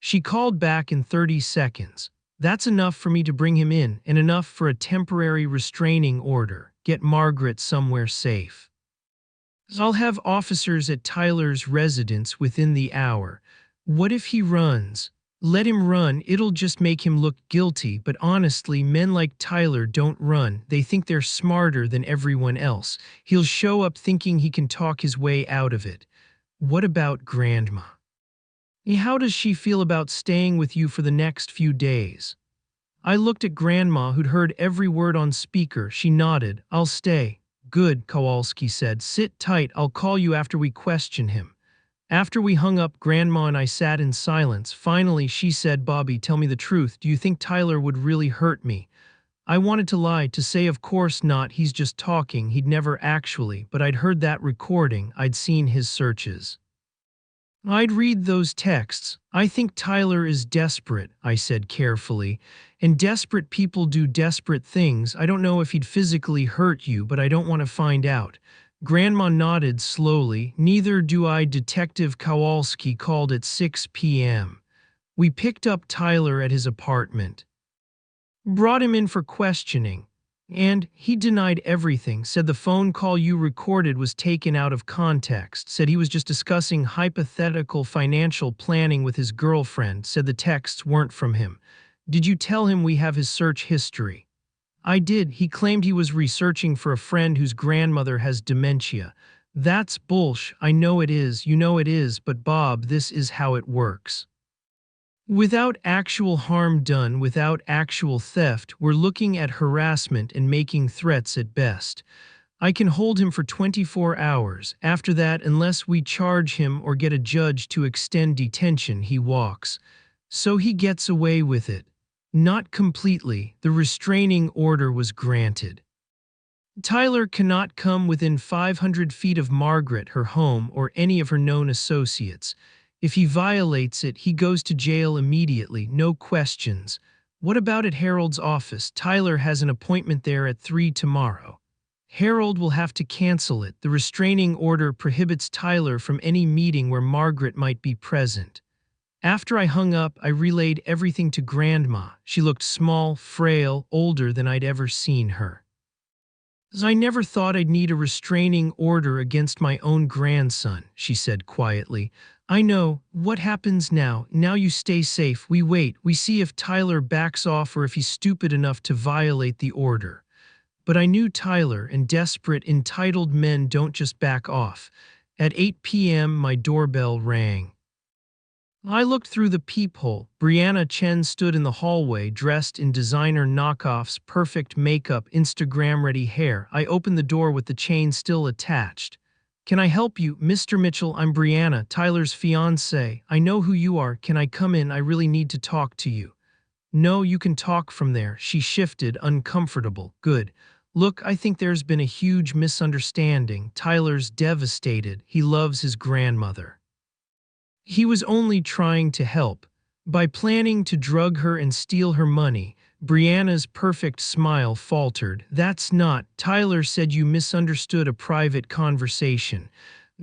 She called back in 30 seconds. That's enough for me to bring him in, and enough for a temporary restraining order. Get Margaret somewhere safe. I'll have officers at Tyler's residence within the hour. What if he runs? Let him run, it'll just make him look guilty, but honestly, men like Tyler don't run. They think they're smarter than everyone else. He'll show up thinking he can talk his way out of it. What about Grandma? How does she feel about staying with you for the next few days? I looked at Grandma, who'd heard every word on speaker. She nodded. I'll stay. Good, Kowalski said. Sit tight, I'll call you after we question him. After we hung up, Grandma and I sat in silence. Finally, she said, Bobby, tell me the truth. Do you think Tyler would really hurt me? I wanted to lie, to say of course not, he's just talking, he'd never actually, but I'd heard that recording, I'd seen his searches. I'd read those texts. I think Tyler is desperate, I said carefully, and desperate people do desperate things. I don't know if he'd physically hurt you, but I don't want to find out. Grandma nodded slowly. Neither do I. Detective Kowalski called at 6 p.m. We picked up Tyler at his apartment. Brought him in for questioning. And he denied everything, said the phone call you recorded was taken out of context, said he was just discussing hypothetical financial planning with his girlfriend, said the texts weren't from him. Did you tell him we have his search history? I did. He claimed he was researching for a friend whose grandmother has dementia. That's bullsh. I know it is, you know it is, but Bob, this is how it works. Without actual harm done, without actual theft, we're looking at harassment and making threats at best. I can hold him for 24 hours. After that, unless we charge him or get a judge to extend detention, he walks. So he gets away with it. Not completely. The restraining order was granted. Tyler cannot come within 500 feet of Margaret, her home, or any of her known associates. If he violates it, he goes to jail immediately, no questions. What about at Harold's office? Tyler has an appointment there at 3 tomorrow. Harold will have to cancel it. The restraining order prohibits Tyler from any meeting where Margaret might be present. After I hung up, I relayed everything to Grandma. She looked small, frail, older than I'd ever seen her. I never thought I'd need a restraining order against my own grandson, she said quietly. I know. What happens now? Now you stay safe. We wait. We see if Tyler backs off or if he's stupid enough to violate the order. But I knew Tyler, and desperate, entitled men don't just back off. At 8 p.m., my doorbell rang. I looked through the peephole. Brianna Chen stood in the hallway, dressed in designer knockoffs, perfect makeup, Instagram-ready hair. I opened the door with the chain still attached. Can I help you, Mr. Mitchell? I'm Brianna, Tyler's fiancée. I know who you are. Can I come in? I really need to talk to you. No, you can talk from there. She shifted, uncomfortable. Good. Look, I think there's been a huge misunderstanding. Tyler's devastated. He loves his grandmother. He was only trying to help. By planning to drug her and steal her money, Brianna's perfect smile faltered. That's not. Tyler said you misunderstood a private conversation.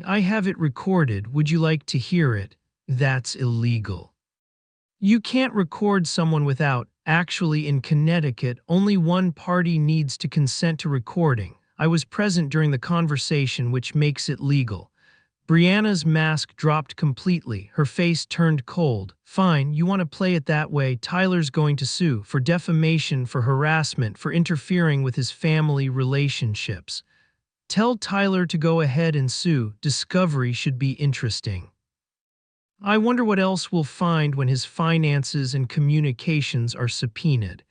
I have it recorded. Would you like to hear it? That's illegal. You can't record someone without. Actually, in Connecticut, only one party needs to consent to recording. I was present during the conversation, which makes it legal. Brianna's mask dropped completely. Her face turned cold. Fine, you want to play it that way. Tyler's going to sue for defamation, for harassment, for interfering with his family relationships. Tell Tyler to go ahead and sue. Discovery should be interesting. I wonder what else we'll find when his finances and communications are subpoenaed.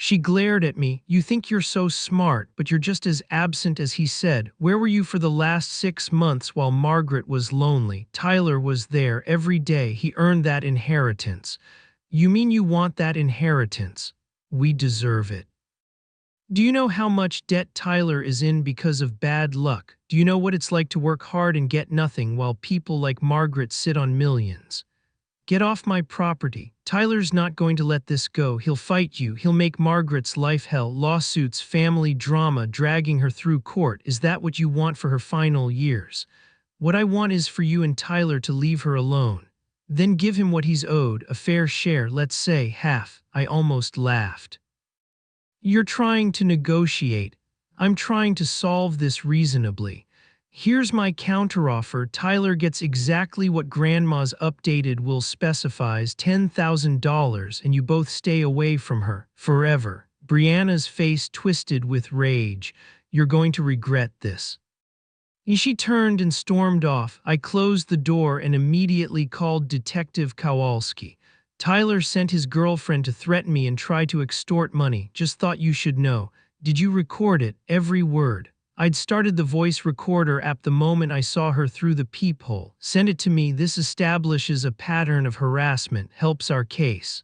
She glared at me. You think you're so smart, but you're just as absent as he said. Where were you for the last 6 months while Margaret was lonely? Tyler was there every day. He earned that inheritance. You mean you want that inheritance? We deserve it. Do you know how much debt Tyler is in because of bad luck? Do you know what it's like to work hard and get nothing while people like Margaret sit on millions? Get off my property. Tyler's not going to let this go. He'll fight you. He'll make Margaret's life hell. Lawsuits, family drama, dragging her through court. Is that what you want for her final years? What I want is for you and Tyler to leave her alone. Then give him what he's owed, a fair share, let's say half. I almost laughed. You're trying to negotiate. I'm trying to solve this reasonably. Here's my counteroffer. Tyler gets exactly what Grandma's updated will specifies, $10,000, and you both stay away from her. Forever. Brianna's face twisted with rage. You're going to regret this. She turned and stormed off. I closed the door and immediately called Detective Kowalski. Tyler sent his girlfriend to threaten me and try to extort money. Just thought you should know. Did you record it? Every word. I'd started the voice recorder app the moment I saw her through the peephole. Send it to me. This establishes a pattern of harassment. Helps our case.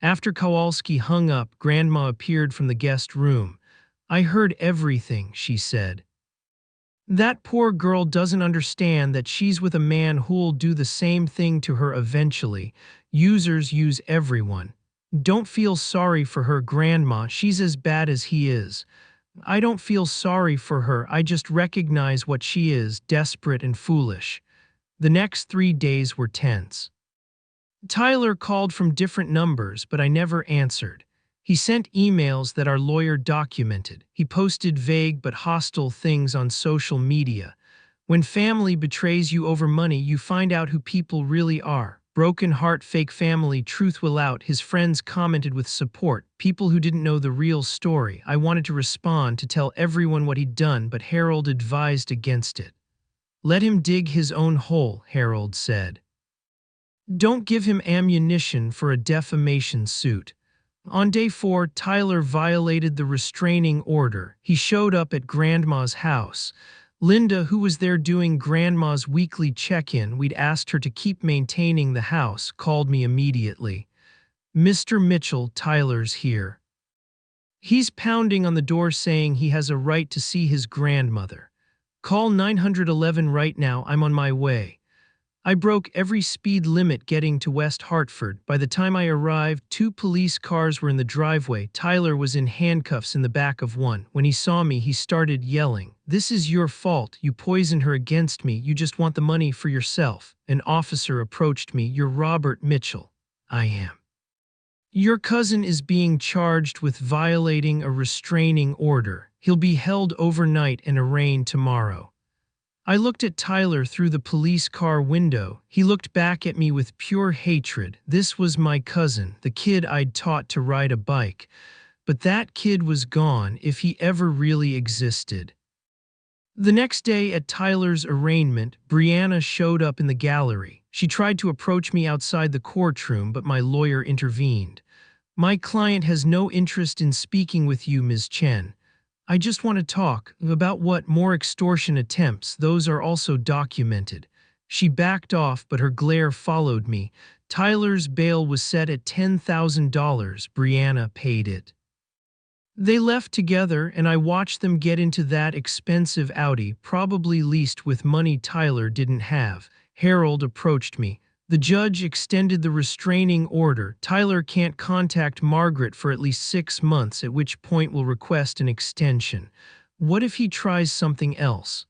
After Kowalski hung up, Grandma appeared from the guest room. I heard everything, she said. That poor girl doesn't understand that she's with a man who'll do the same thing to her eventually. Users use everyone. Don't feel sorry for her, Grandma. She's as bad as he is. I don't feel sorry for her. I just recognize what she is, desperate and foolish. The next 3 days were tense. Tyler called from different numbers, but I never answered. He sent emails that our lawyer documented. He posted vague but hostile things on social media. When family betrays you over money, you find out who people really are. Broken heart, fake family, truth will out. His friends commented with support, people who didn't know the real story. I wanted to respond, to tell everyone what he'd done, but Harold advised against it. Let him dig his own hole, Harold said. Don't give him ammunition for a defamation suit. On day 4, Tyler violated the restraining order. He showed up at Grandma's house. Linda, who was there doing Grandma's weekly check-in, we'd asked her to keep maintaining the house, called me immediately. Mr. Mitchell, Tyler's here. He's pounding on the door saying he has a right to see his grandmother. Call 911 right now, I'm on my way. I broke every speed limit getting to West Hartford. By the time I arrived, 2 police cars were in the driveway. Tyler was in handcuffs in the back of one. When he saw me, he started yelling, "This is your fault. You poisoned her against me. You just want the money for yourself." An officer approached me. "You're Robert Mitchell." "I am." "Your cousin is being charged with violating a restraining order. He'll be held overnight and arraigned tomorrow." I looked at Tyler through the police car window. He looked back at me with pure hatred. This was my cousin, the kid I'd taught to ride a bike. But that kid was gone, if he ever really existed. The next day at Tyler's arraignment, Brianna showed up in the gallery. She tried to approach me outside the courtroom, but my lawyer intervened. "My client has no interest in speaking with you, Ms. Chen. I just want to talk about what more extortion attempts. Those are also documented." She backed off, but her glare followed me. Tyler's bail was set at $10,000. Brianna paid it. They left together, and I watched them get into that expensive Audi, probably leased with money Tyler didn't have. Harold approached me. The judge extended the restraining order. Tyler can't contact Margaret for at least 6 months, at which point we'll request an extension. What if he tries something else?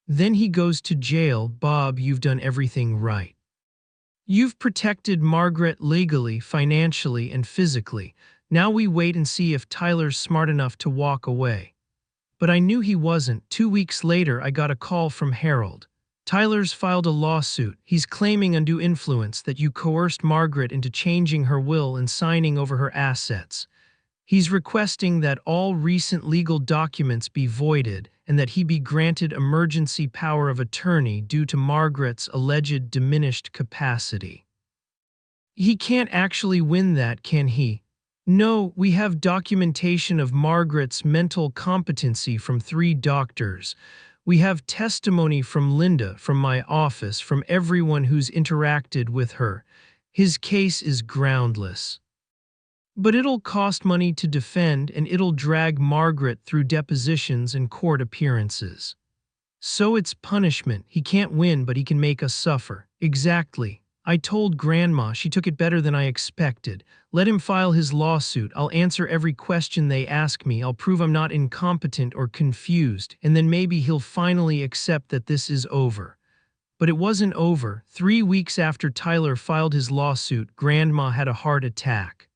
Then he goes to jail. Bob, you've done everything right. You've protected Margaret legally, financially, and physically. Now we wait and see if Tyler's smart enough to walk away. But I knew he wasn't. 2 weeks later, I got a call from Harold. Tyler's filed a lawsuit. He's claiming undue influence, that you coerced Margaret into changing her will and signing over her assets. He's requesting that all recent legal documents be voided and that he be granted emergency power of attorney due to Margaret's alleged diminished capacity. He can't actually win that, can he? No, we have documentation of Margaret's mental competency from 3 doctors. We have testimony from Linda, from my office, from everyone who's interacted with her. His case is groundless. But it'll cost money to defend, and it'll drag Margaret through depositions and court appearances. So it's punishment. He can't win, but he can make us suffer. Exactly. I told Grandma. She took it better than I expected. Let him file his lawsuit. I'll answer every question they ask me. I'll prove I'm not incompetent or confused, and then maybe he'll finally accept that this is over. But it wasn't over. 3 weeks after Tyler filed his lawsuit, Grandma had a heart attack.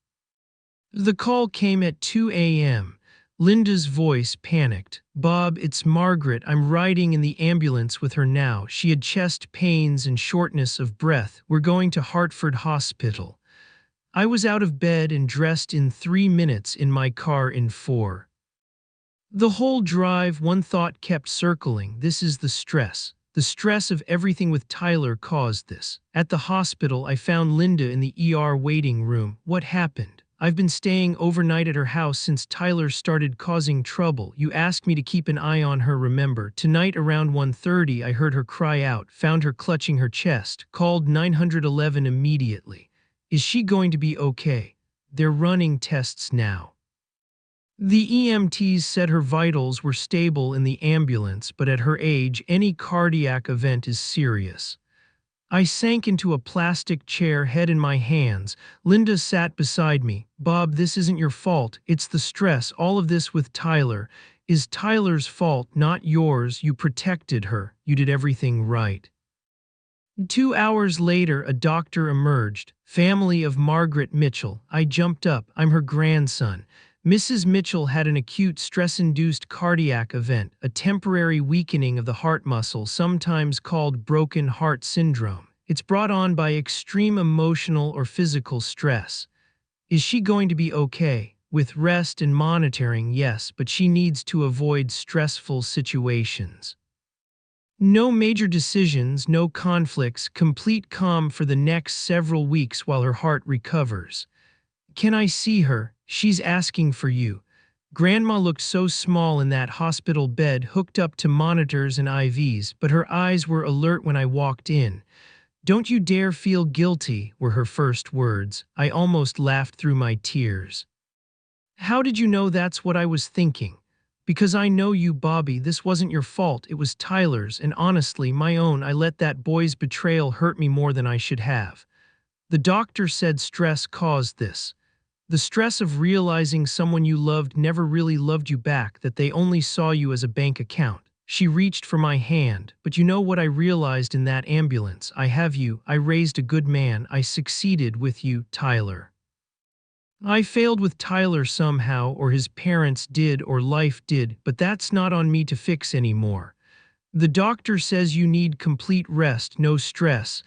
The call came at 2 a.m. Linda's voice panicked. "Bob, it's Margaret. I'm riding in the ambulance with her now. She had chest pains and shortness of breath. We're going to Hartford Hospital." I was out of bed and dressed in 3 minutes, in my car in 4. The whole drive, one thought kept circling. This is the stress. The stress of everything with Tyler caused this. At the hospital, I found Linda in the ER waiting room. "What happened?" "I've been staying overnight at her house since Tyler started causing trouble. You asked me to keep an eye on her, remember? Tonight around 1:30 I heard her cry out, found her clutching her chest, called 911 immediately. Is she going to be okay? They're running tests now." The EMTs said her vitals were stable in the ambulance, but at her age, any cardiac event is serious. I sank into a plastic chair, head in my hands. Linda sat beside me. "Bob, this isn't your fault. It's the stress. All of this with Tyler is Tyler's fault, not yours. You protected her. You did everything right." 2 hours later, a doctor emerged. "Family of Margaret Mitchell." I jumped up. "I'm her grandson. Mrs. Mitchell had an acute stress-induced cardiac event, a temporary weakening of the heart muscle, sometimes called broken heart syndrome. It's brought on by extreme emotional or physical stress. Is she going to be okay? With rest and monitoring, yes, but she needs to avoid stressful situations. No major decisions, no conflicts, complete calm for the next several weeks while her heart recovers. Can I see her? She's asking for you." Grandma looked so small in that hospital bed, hooked up to monitors and IVs, but her eyes were alert when I walked in. "Don't you dare feel guilty," were her first words. I almost laughed through my tears. "How did you know that's what I was thinking?" "Because I know you, Bobby. This wasn't your fault. It was Tyler's, and honestly, my own. I let that boy's betrayal hurt me more than I should have. The doctor said stress caused this. The stress of realizing someone you loved never really loved you back, that they only saw you as a bank account." She reached for my hand. "But you know what I realized in that ambulance? I have you. I raised a good man. I succeeded with you, Tyler. I failed with Tyler somehow, or his parents did, or life did, but that's not on me to fix anymore. The doctor says you need complete rest, no stress.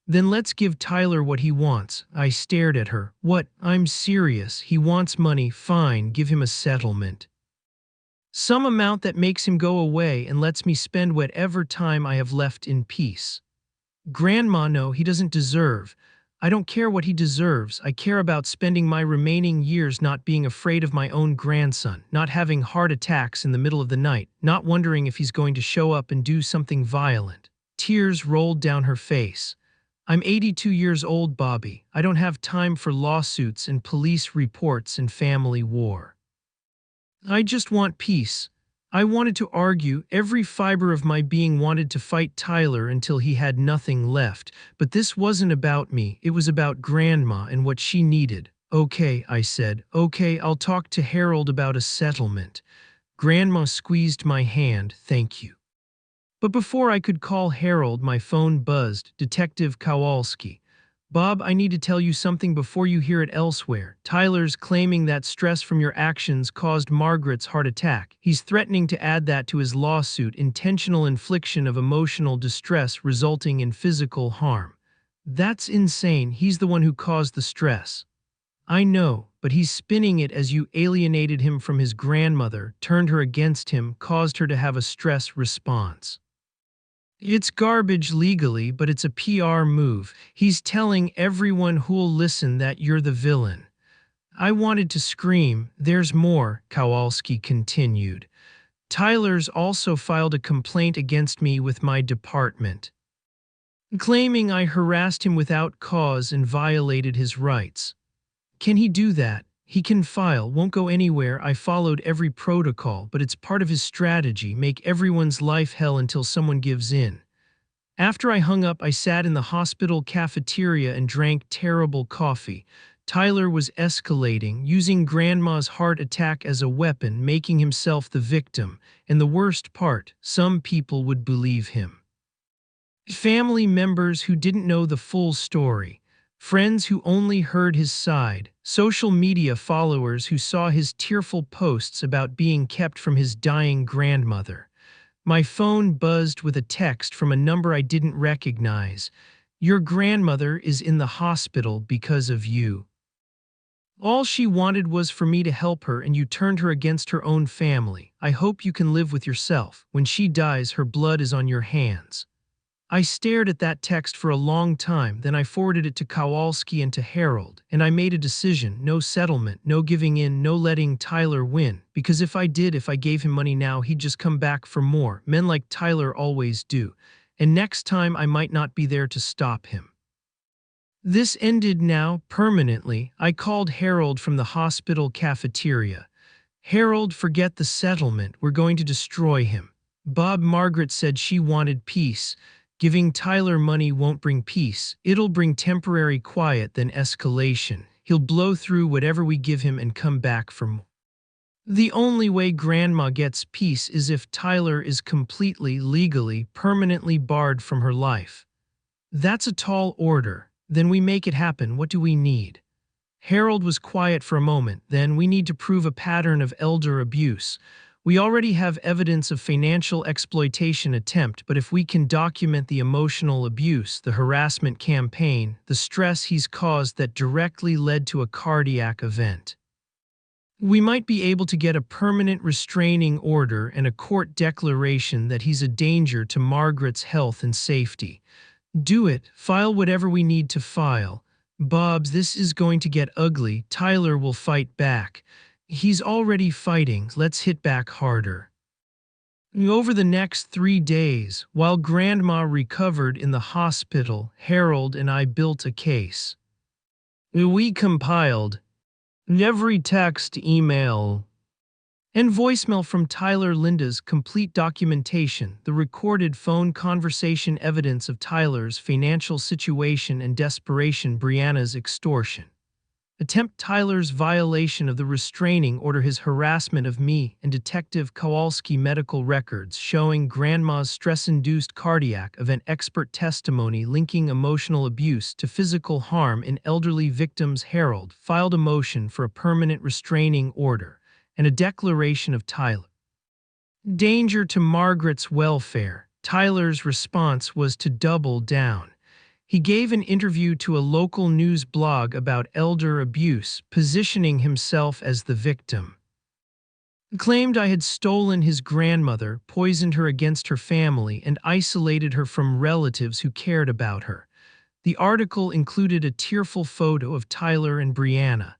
Then let's give Tyler what he wants." I stared at her. "What? I'm serious. He wants money. Fine, give him a settlement. Some amount that makes him go away and lets me spend whatever time I have left in peace." "Grandma, no, he doesn't deserve. I don't care what he deserves. I care about spending my remaining years not being afraid of my own grandson, not having heart attacks in the middle of the night, not wondering if he's going to show up and do something violent." Tears rolled down her face. "I'm 82 years old, Bobby. I don't have time for lawsuits and police reports and family war. I just want peace." I wanted to argue. Every fiber of my being wanted to fight Tyler until he had nothing left. But this wasn't about me. It was about Grandma and what she needed. "Okay," I said. "Okay, I'll talk to Harold about a settlement." Grandma squeezed my hand. "Thank you." But before I could call Harold, my phone buzzed. "Detective Kowalski." Bob, I need to tell you something before you hear it elsewhere. Tyler's claiming that stress from your actions caused Margaret's heart attack. He's threatening to add that to his lawsuit, intentional infliction of emotional distress resulting in physical harm. That's insane. He's the one who caused the stress. I know, but he's spinning it as you alienated him from his grandmother, turned her against him, caused her to have a stress response. It's garbage legally, but it's a PR move. He's telling everyone who'll listen that you're the villain. I wanted to scream, "There's more," Kowalski continued. Tyler's also filed a complaint against me with my department, claiming I harassed him without cause and violated his rights. Can he do that? He can file, won't go anywhere. I followed every protocol, but it's part of his strategy, make everyone's life hell until someone gives in. After I hung up, I sat in the hospital cafeteria and drank terrible coffee. Tyler was escalating, using Grandma's heart attack as a weapon, making himself the victim. And the worst part, some people would believe him. Family members who didn't know the full story. Friends who only heard his side, social media followers who saw his tearful posts about being kept from his dying grandmother. My phone buzzed with a text from a number I didn't recognize. "Your grandmother is in the hospital because of you. All she wanted was for me to help her and you turned her against her own family. I hope you can live with yourself. When she dies, her blood is on your hands." I stared at that text for a long time, then I forwarded it to Kowalski and to Harold, and I made a decision: no settlement, no giving in, no letting Tyler win, because if I gave him money now, he'd just come back for more. Men like Tyler always do, and next time I might not be there to stop him. This ended now, permanently. I called Harold from the hospital cafeteria. "Harold, forget the settlement, we're going to destroy him." Bob, Margaret said she wanted peace. Giving Tyler money won't bring peace. It'll bring temporary quiet, then escalation. He'll blow through whatever we give him and come back for more. The only way Grandma gets peace is if Tyler is completely, legally, permanently barred from her life. That's a tall order. Then we make it happen. What do we need? Harold was quiet for a moment. Then we need to prove a pattern of elder abuse. We already have evidence of financial exploitation attempt, but if we can document the emotional abuse, the harassment campaign, the stress he's caused that directly led to a cardiac event, we might be able to get a permanent restraining order and a court declaration that he's a danger to Margaret's health and safety. Do it. File whatever we need to file. Bobs, this is going to get ugly. Tyler will fight back. He's already fighting. Let's hit back harder. Over the next 3 days, while Grandma recovered in the hospital, Harold and I built a case. We compiled every text, email, and voicemail from Tyler Linda's complete documentation, the recorded phone conversation evidence of Tyler's financial situation and desperation, Brianna's extortion. Attempt Tyler's violation of the restraining order, his harassment of me, and Detective Kowalski medical records showing Grandma's stress-induced cardiac event, expert testimony linking emotional abuse to physical harm in elderly victims. Harold filed a motion for a permanent restraining order and a declaration of Tyler danger to Margaret's welfare. Tyler's response was to double down. He gave an interview to a local news blog about elder abuse, positioning himself as the victim. Claimed I had stolen his grandmother, poisoned her against her family, and isolated her from relatives who cared about her. The article included a tearful photo of Tyler and Brianna.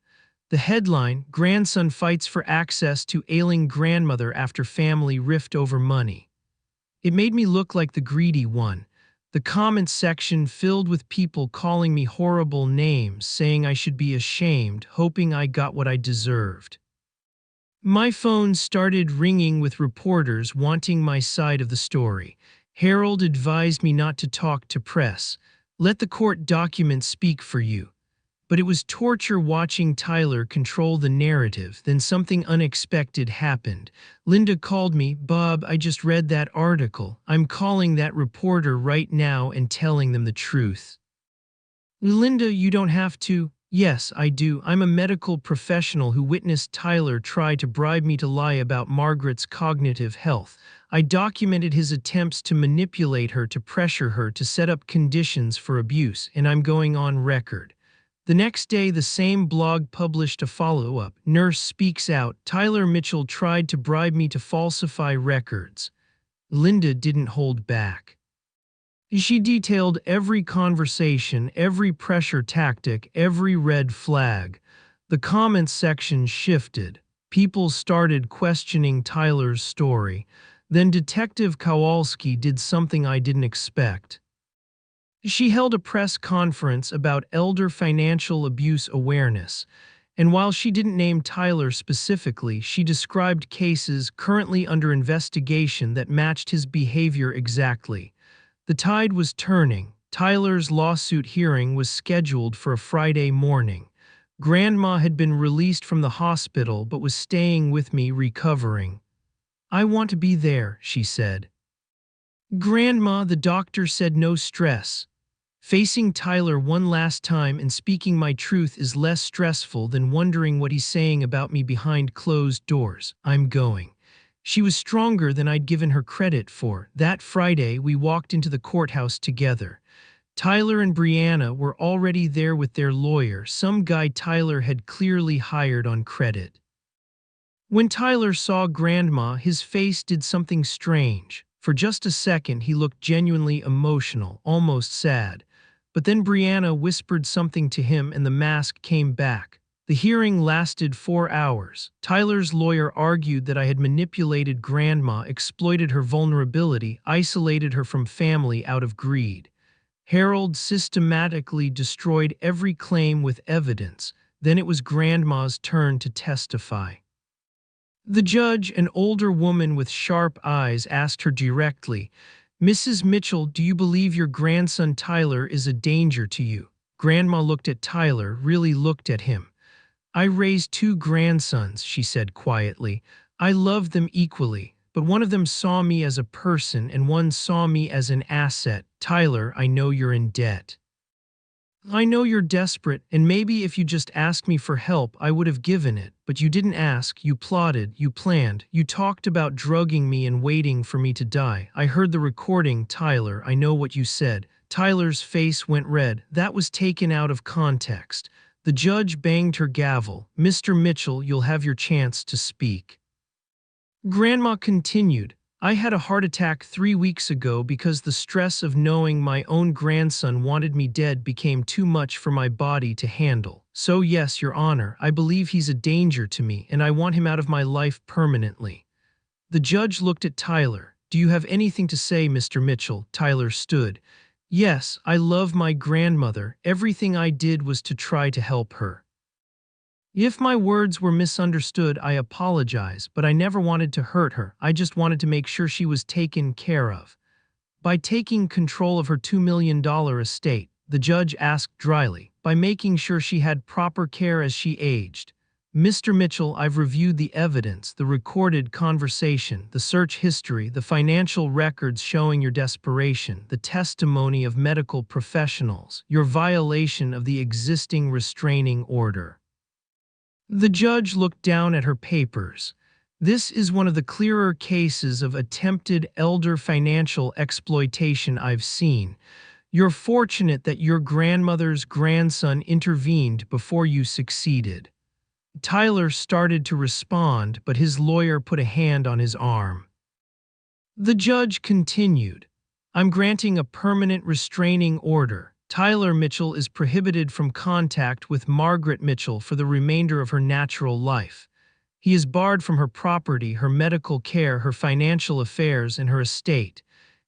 The headline, "Grandson Fights for Access to Ailing Grandmother After Family Rift Over Money." It made me look like the greedy one. The comments section filled with people calling me horrible names, saying I should be ashamed, hoping I got what I deserved. My phone started ringing with reporters wanting my side of the story. Harold advised me not to talk to press. Let the court documents speak for you. But it was torture watching Tyler control the narrative. Then something unexpected happened. Linda called me. "Bob, I just read that article. I'm calling that reporter right now and telling them the truth." Linda, you don't have to. Yes, I do. I'm a medical professional who witnessed Tyler try to bribe me to lie about Margaret's cognitive health. I documented his attempts to manipulate her, to pressure her, to set up conditions for abuse, and I'm going on record. The next day, the same blog published a follow-up. Nurse speaks out. Tyler Mitchell tried to bribe me to falsify records. Linda didn't hold back. She detailed every conversation, every pressure tactic, every red flag. The comments section shifted. People started questioning Tyler's story. Then Detective Kowalski did something I didn't expect. She held a press conference about elder financial abuse awareness, and while she didn't name Tyler specifically, she described cases currently under investigation that matched his behavior exactly. The tide was turning. Tyler's lawsuit hearing was scheduled for a Friday morning. Grandma had been released from the hospital but was staying with me recovering. "I want to be there," she said. "Grandma," the doctor said, "no stress. Facing Tyler one last time and speaking my truth is less stressful than wondering what he's saying about me behind closed doors. I'm going." She was stronger than I'd given her credit for. That Friday, we walked into the courthouse together. Tyler and Brianna were already there with their lawyer, some guy Tyler had clearly hired on credit. When Tyler saw Grandma, his face did something strange. For just a second, he looked genuinely emotional, almost sad. But then Brianna whispered something to him and the mask came back. The hearing lasted 4 hours. Tyler's lawyer argued that I had manipulated Grandma, exploited her vulnerability, isolated her from family out of greed. Harold systematically destroyed every claim with evidence. Then it was Grandma's turn to testify. The judge, an older woman with sharp eyes, asked her directly, "Mrs. Mitchell, do you believe your grandson Tyler is a danger to you?" Grandma looked at Tyler, really looked at him. "I raised 2 grandsons," she said quietly. "I loved them equally, but one of them saw me as a person and one saw me as an asset. Tyler, I know you're in debt. I know you're desperate, and maybe if you just asked me for help, I would have given it, but you didn't ask, you plotted, you planned, you talked about drugging me and waiting for me to die. I heard the recording, Tyler, I know what you said." Tyler's face went red. That was taken out of context. The judge banged her gavel. "Mr. Mitchell, you'll have your chance to speak." Grandma continued, "I had a heart attack 3 weeks ago because the stress of knowing my own grandson wanted me dead became too much for my body to handle. So yes, Your Honor, I believe he's a danger to me and I want him out of my life permanently." The judge looked at Tyler. "Do you have anything to say, Mr. Mitchell?" Tyler stood. "Yes, I love my grandmother. Everything I did was to try to help her. If my words were misunderstood, I apologize, but I never wanted to hurt her. I just wanted to make sure she was taken care of." By taking control of her $2 million estate, the judge asked dryly, "By making sure she had proper care as she aged." "Mr. Mitchell, I've reviewed the evidence, the recorded conversation, the search history, the financial records showing your desperation, the testimony of medical professionals, your violation of the existing restraining order." The judge looked down at her papers. "This is one of the clearer cases of attempted elder financial exploitation I've seen. You're fortunate that your grandmother's grandson intervened before you succeeded." Tyler started to respond, but his lawyer put a hand on his arm. The judge continued, "I'm granting a permanent restraining order. Tyler Mitchell is prohibited from contact with Margaret Mitchell for the remainder of her natural life. He is barred from her property, her medical care, her financial affairs, and her estate.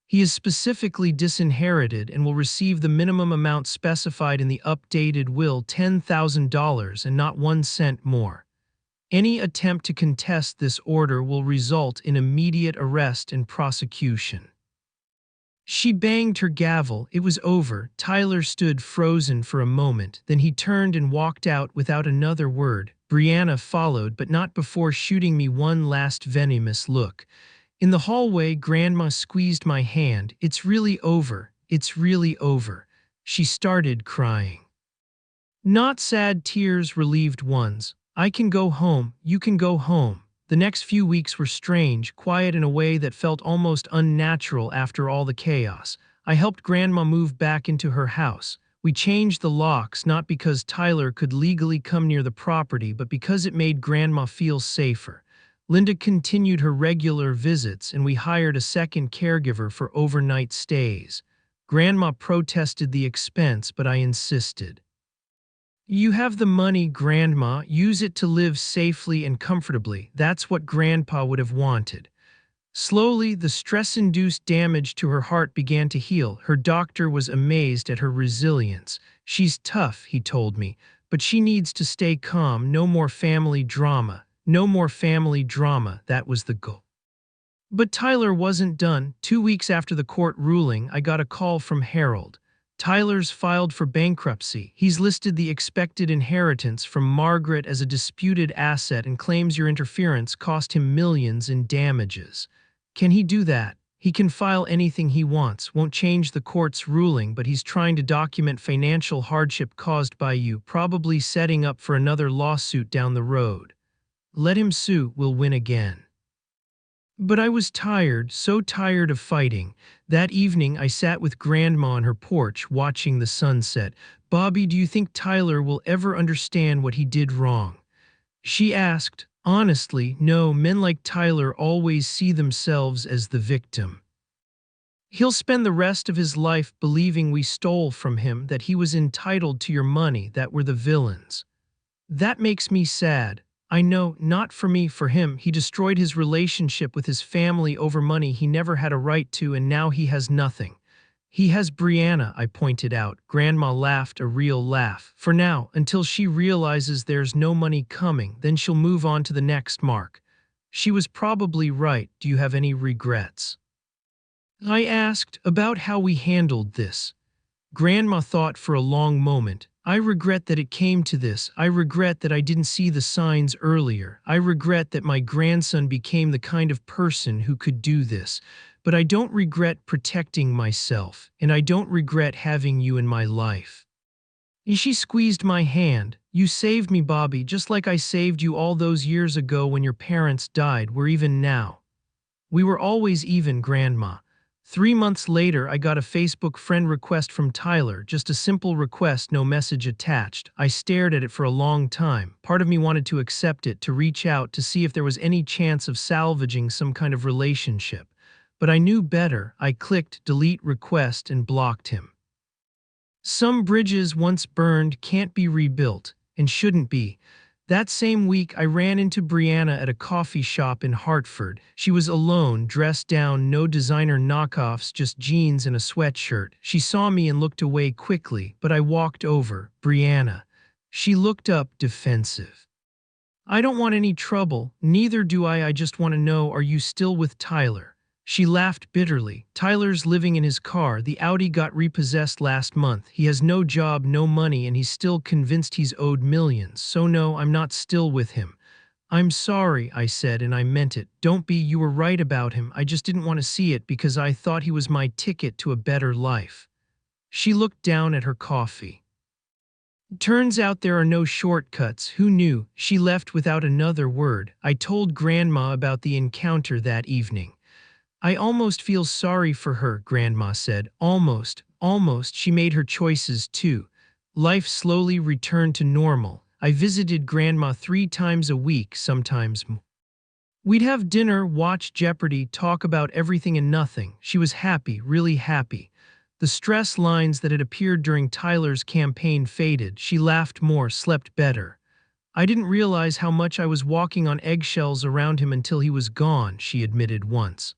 He is specifically disinherited and will receive the minimum amount specified in the updated will, $10,000 and not 1 cent more. Any attempt to contest this order will result in immediate arrest and prosecution." She banged her gavel. It was over. Tyler stood frozen for a moment, then he turned and walked out without another word. Brianna followed, but not before shooting me one last venomous look. In the hallway, Grandma squeezed my hand. "It's really over. It's really over." She started crying. Not sad tears, relieved ones. I can go home, you can go home. The next few weeks were strange, quiet in a way that felt almost unnatural after all the chaos. I helped Grandma move back into her house. We changed the locks not because Tyler could legally come near the property, but because it made Grandma feel safer. Linda continued her regular visits, and we hired a second caregiver for overnight stays. Grandma protested the expense, but I insisted. You have the money, Grandma. Use it to live safely and comfortably. That's what Grandpa would have wanted. Slowly, the stress-induced damage to her heart began to heal. Her doctor was amazed at her resilience. She's tough, he told me, but she needs to stay calm. No more family drama. No more family drama. That was the goal. But Tyler wasn't done. 2 weeks after the court ruling, I got a call from Harold. Tyler's filed for bankruptcy. He's listed the expected inheritance from Margaret as a disputed asset and claims your interference cost him millions in damages. Can he do that? He can file anything he wants, won't change the court's ruling, but he's trying to document financial hardship caused by you, probably setting up for another lawsuit down the road. Let him sue, we'll win again. But I was tired, so tired of fighting. That evening, I sat with Grandma on her porch, watching the sunset. Bobby, do you think Tyler will ever understand what he did wrong? She asked. Honestly, no, men like Tyler always see themselves as the victim. He'll spend the rest of his life believing we stole from him, that he was entitled to your money, that we're the villains. That makes me sad. I know, not for me, for him. He destroyed his relationship with his family over money he never had a right to, and now he has nothing. He has Brianna, I pointed out. Grandma laughed, a real laugh. For now, until she realizes there's no money coming, then she'll move on to the next mark. She was probably right. Do you have any regrets? I asked about how we handled this. Grandma thought for a long moment. I regret that it came to this. I regret that I didn't see the signs earlier. I regret that my grandson became the kind of person who could do this. But I don't regret protecting myself, and I don't regret having you in my life. She squeezed my hand. You saved me, Bobby, just like I saved you all those years ago when your parents died. We're even now. We were always even, Grandma. 3 months later, I got a Facebook friend request from Tyler, just a simple request, no message attached. I stared at it for a long time. Part of me wanted to accept it, to reach out, to see if there was any chance of salvaging some kind of relationship. But I knew better. I clicked delete request and blocked him. Some bridges once burned can't be rebuilt, and shouldn't be. That same week, I ran into Brianna at a coffee shop in Hartford. She was alone, dressed down, no designer knockoffs, just jeans and a sweatshirt. She saw me and looked away quickly, but I walked over. Brianna. She looked up, defensive. I don't want any trouble, neither do I just want to know, are you still with Tyler? She laughed bitterly. Tyler's living in his car. The Audi got repossessed last month. He has no job, no money, and he's still convinced he's owed millions. So no, I'm not still with him. I'm sorry, I said, and I meant it. Don't be, you were right about him. I just didn't want to see it because I thought he was my ticket to a better life. She looked down at her coffee. Turns out there are no shortcuts. Who knew? She left without another word. I told Grandma about the encounter that evening. I almost feel sorry for her, Grandma said. Almost. She made her choices too. Life slowly returned to normal. I visited Grandma 3 times a week, sometimes more. We'd have dinner, watch Jeopardy, talk about everything and nothing. She was happy, really happy. The stress lines that had appeared during Tyler's campaign faded. She laughed more, slept better. I didn't realize how much I was walking on eggshells around him until he was gone, she admitted once.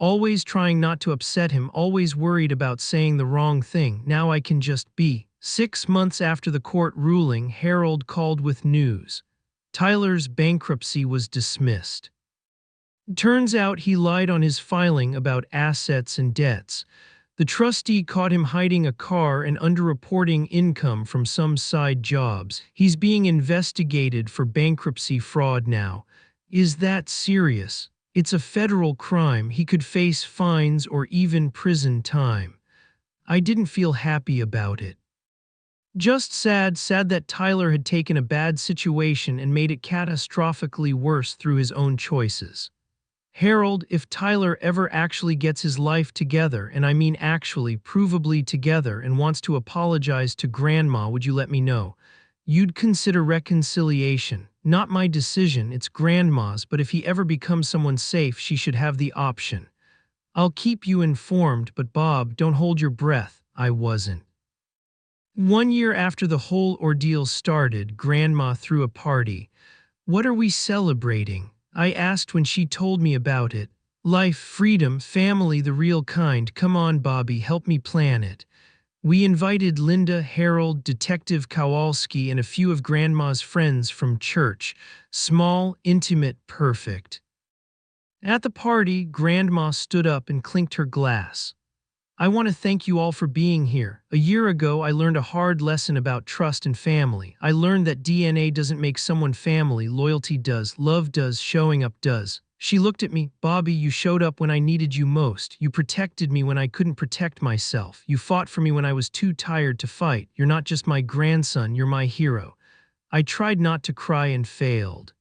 Always trying not to upset him, always worried about saying the wrong thing. Now I can just be. 6 months after the court ruling, Harold called with news. Tyler's bankruptcy was dismissed. Turns out he lied on his filing about assets and debts. The trustee caught him hiding a car and underreporting income from some side jobs. He's being investigated for bankruptcy fraud now. Is that serious? It's a federal crime. He could face fines or even prison time. I didn't feel happy about it. Just sad that Tyler had taken a bad situation and made it catastrophically worse through his own choices. Harold, if Tyler ever actually gets his life together, and I mean actually, provably together, and wants to apologize to Grandma, would you let me know? You'd consider reconciliation. Not my decision, it's Grandma's, but if he ever becomes someone safe, she should have the option. I'll keep you informed, but Bob, don't hold your breath. I wasn't. 1 year after the whole ordeal started, Grandma threw a party. What are we celebrating? I asked when she told me about it. Life, freedom, family, the real kind. Come on, Bobby, help me plan it. We invited Linda, Harold, Detective Kowalski, and a few of Grandma's friends from church. Small, intimate, perfect. At the party, Grandma stood up and clinked her glass. I want to thank you all for being here. A year ago, I learned a hard lesson about trust and family. I learned that DNA doesn't make someone family, loyalty does, love does, showing up does. She looked at me. Bobby, you showed up when I needed you most. You protected me when I couldn't protect myself. You fought for me when I was too tired to fight. You're not just my grandson, you're my hero. I tried not to cry and failed.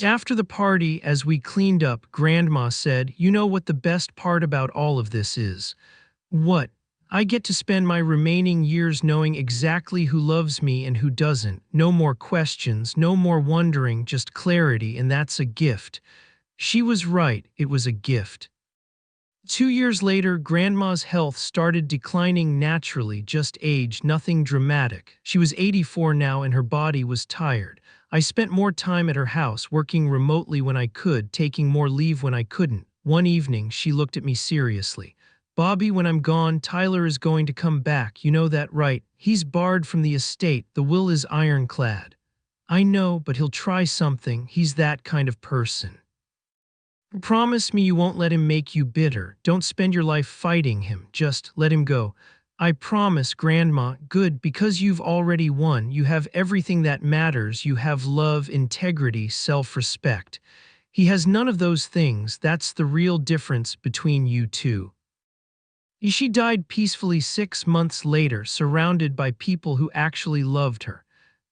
After the party, as we cleaned up, Grandma said, "You know what the best part about all of this is?" "What?" "I get to spend my remaining years knowing exactly who loves me and who doesn't. No more questions, no more wondering, just clarity, and that's a gift." She was right, it was a gift. 2 years later, Grandma's health started declining naturally, just age, nothing dramatic. She was 84 now and her body was tired. I spent more time at her house, working remotely when I could, taking more leave when I couldn't. One evening, she looked at me seriously. "Bobby, when I'm gone, Tyler is going to come back. You know that, right? He's barred from the estate. The will is ironclad." "I know, but he'll try something. He's that kind of person." "Promise me you won't let him make you bitter. Don't spend your life fighting him. Just let him go." "I promise, Grandma." "Good, because you've already won. You have everything that matters. You have love, integrity, self-respect. He has none of those things. That's the real difference between you two." She died peacefully 6 months later, surrounded by people who actually loved her.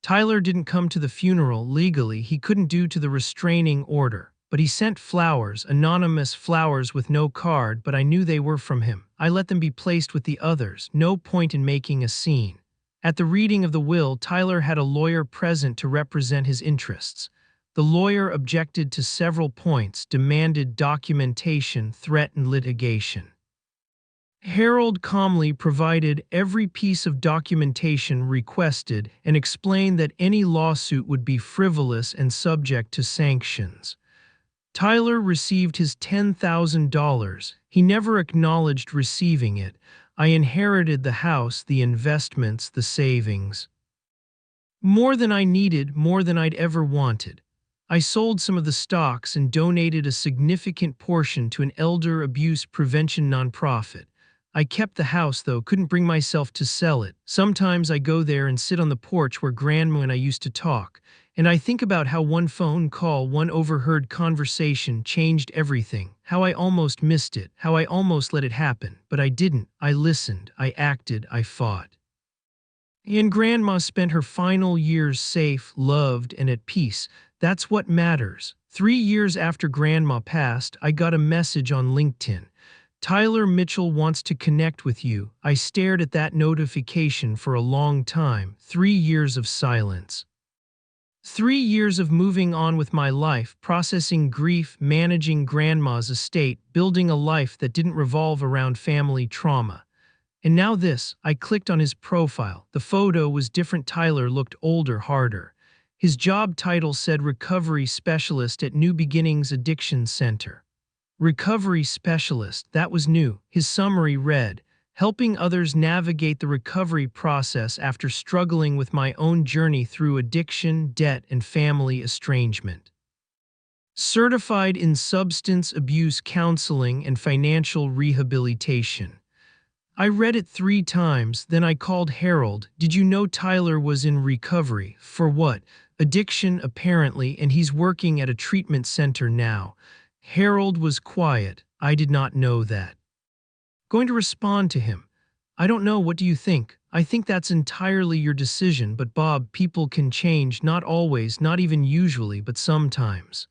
Tyler didn't come to the funeral legally. He couldn't due to the restraining order. But he sent flowers, anonymous flowers with no card, but I knew they were from him. I let them be placed with the others. No point in making a scene. At the reading of the will, Tyler had a lawyer present to represent his interests. The lawyer objected to several points, demanded documentation, threatened litigation. Harold calmly provided every piece of documentation requested and explained that any lawsuit would be frivolous and subject to sanctions. Tyler received his $10,000. He never acknowledged receiving it. I inherited the house, the investments, the savings. More than I needed, more than I'd ever wanted. I sold some of the stocks and donated a significant portion to an elder abuse prevention nonprofit. I kept the house, though, couldn't bring myself to sell it. Sometimes I go there and sit on the porch where Grandma and I used to talk, and I think about how one phone call, one overheard conversation changed everything, how I almost missed it, how I almost let it happen, but I didn't. I listened, I acted, I fought. And Grandma spent her final years safe, loved, and at peace. That's what matters. 3 years after Grandma passed, I got a message on LinkedIn. "Tyler Mitchell wants to connect with you." I stared at that notification for a long time. 3 years of silence. 3 years of moving on with my life, processing grief, managing Grandma's estate, building a life that didn't revolve around family trauma. And now this. I clicked on his profile. The photo was different. Tyler looked older, harder. His job title said Recovery Specialist at New Beginnings Addiction Center. Recovery Specialist, that was new. His summary read, "Helping others navigate the recovery process after struggling with my own journey through addiction, debt, and family estrangement. Certified in substance abuse counseling and financial rehabilitation." I read it 3 times, then I called Harold. "Did you know Tyler was in recovery?" "For what?" "Addiction, apparently, and he's working at a treatment center now." Harold was quiet. I did not know that. Going to respond to him. I don't know, what do you think? I think that's entirely your decision, but Bob, people can change, not always, not even usually, but sometimes.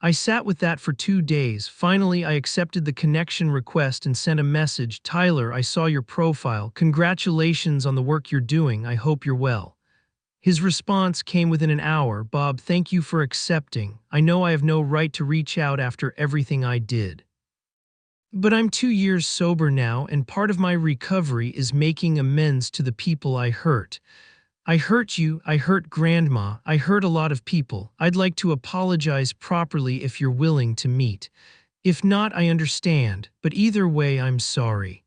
I sat with that for 2 days. Finally, I accepted the connection request and sent a message. Tyler, I saw your profile. Congratulations on the work you're doing. I hope you're well. His response came within an hour. Bob, thank you for accepting. I know I have no right to reach out after everything I did. But I'm 2 years sober now, and part of my recovery is making amends to the people I hurt. I hurt you, I hurt Grandma, I hurt a lot of people. I'd like to apologize properly if you're willing to meet. If not, I understand, but either way, I'm sorry.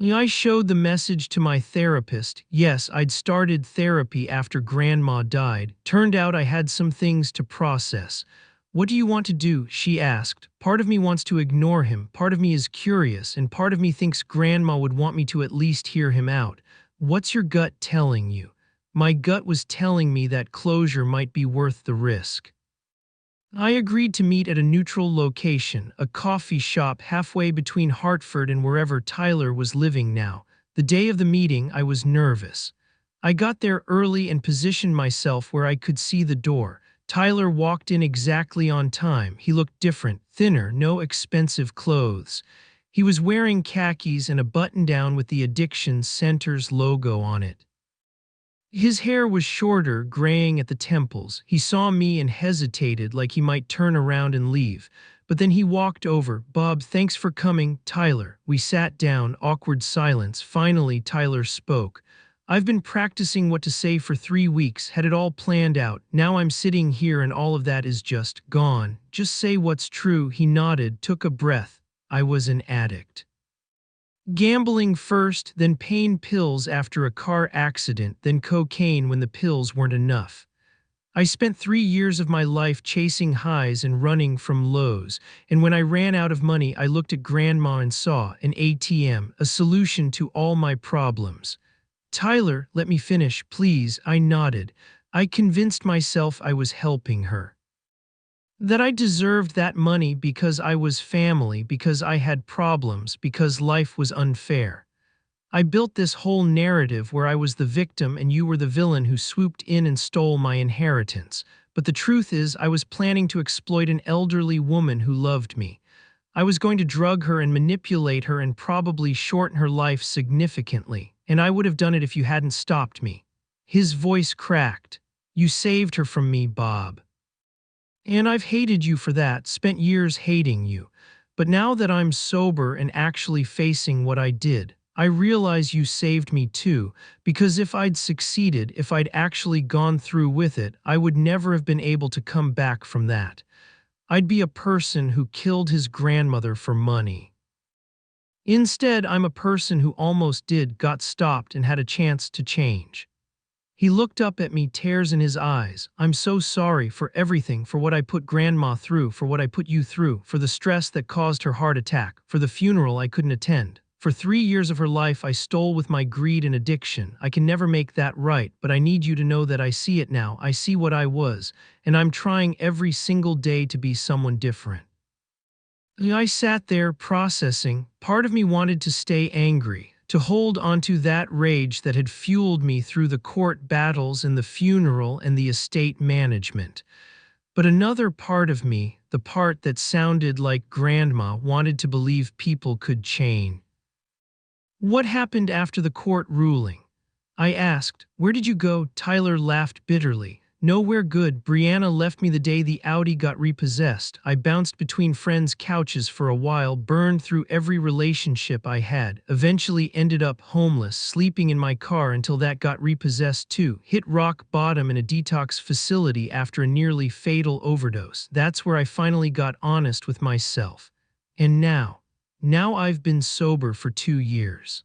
I showed the message to my therapist. Yes, I'd started therapy after Grandma died. Turned out I had some things to process. What do you want to do? She asked. Part of me wants to ignore him, part of me is curious, and part of me thinks Grandma would want me to at least hear him out. What's your gut telling you? My gut was telling me that closure might be worth the risk. I agreed to meet at a neutral location, a coffee shop halfway between Hartford and wherever Tyler was living now. The day of the meeting, I was nervous. I got there early and positioned myself where I could see the door. Tyler walked in exactly on time. He looked different, thinner, no expensive clothes. He was wearing khakis and a button-down with the Addiction Center's logo on it. His hair was shorter, graying at the temples. He saw me and hesitated like he might turn around and leave. But then he walked over. Bob, thanks for coming. Tyler. We sat down, awkward silence. Finally, Tyler spoke. I've been practicing what to say for 3 weeks, had it all planned out. Now I'm sitting here and all of that is just gone. Just say what's true. He nodded, took a breath. I was an addict. Gambling first, then pain pills after a car accident, then cocaine when the pills weren't enough. I spent 3 years of my life chasing highs and running from lows, and when I ran out of money, I looked at Grandma and saw an ATM, a solution to all my problems. Tyler, let me finish, please. I nodded. I convinced myself I was helping her. That I deserved that money because I was family, because I had problems, because life was unfair. I built this whole narrative where I was the victim and you were the villain who swooped in and stole my inheritance. But the truth is, I was planning to exploit an elderly woman who loved me. I was going to drug her and manipulate her and probably shorten her life significantly, and I would have done it if you hadn't stopped me. His voice cracked. You saved her from me, Bob. And I've hated you for that, spent years hating you. But now that I'm sober and actually facing what I did, I realize you saved me too, because if I'd succeeded, if I'd actually gone through with it, I would never have been able to come back from that. I'd be a person who killed his grandmother for money. Instead, I'm a person who almost did, got stopped, and had a chance to change. He looked up at me, tears in his eyes. I'm so sorry for everything, for what I put Grandma through, for what I put you through, for the stress that caused her heart attack, for the funeral I couldn't attend. For 3 years of her life I stole with my greed and addiction. I can never make that right, but I need you to know that I see it now. I see what I was, and I'm trying every single day to be someone different. I sat there processing. Part of me wanted to stay angry, to hold onto that rage that had fueled me through the court battles and the funeral and the estate management. But another part of me, the part that sounded like Grandma, wanted to believe people could change. What happened after the court ruling? I asked. Where did you go? Tyler laughed bitterly. Nowhere good. Brianna left me the day the Audi got repossessed. I bounced between friends' couches for a while, burned through every relationship I had, eventually ended up homeless, sleeping in my car until that got repossessed too, hit rock bottom in a detox facility after a nearly fatal overdose. That's where I finally got honest with myself. And now I've been sober for 2 years.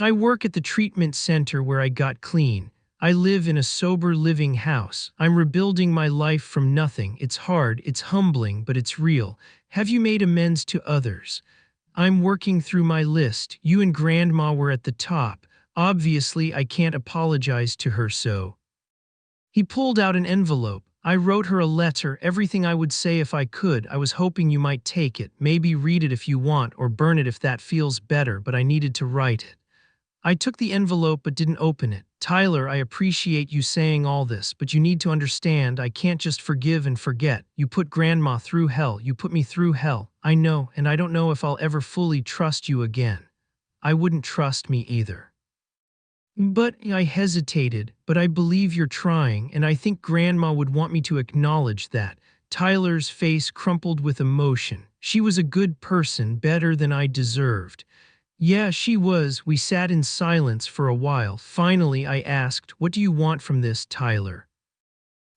I work at the treatment center where I got clean. I live in a sober living house. I'm rebuilding my life from nothing. It's hard, it's humbling, but it's real. Have you made amends to others? I'm working through my list. You and Grandma were at the top. Obviously, I can't apologize to her, so. He pulled out an envelope. I wrote her a letter, everything I would say if I could. I was hoping you might take it, maybe read it if you want, or burn it if that feels better, but I needed to write it. I took the envelope but didn't open it. Tyler, I appreciate you saying all this, but you need to understand I can't just forgive and forget. You put Grandma through hell. You put me through hell. I know, and I don't know if I'll ever fully trust you again. I wouldn't trust me either. But I hesitated, but I believe you're trying, and I think Grandma would want me to acknowledge that. Tyler's face crumpled with emotion. She was a good person, better than I deserved. Yeah, she was. We sat in silence for a while. Finally, I asked, "What do you want from this, Tyler?"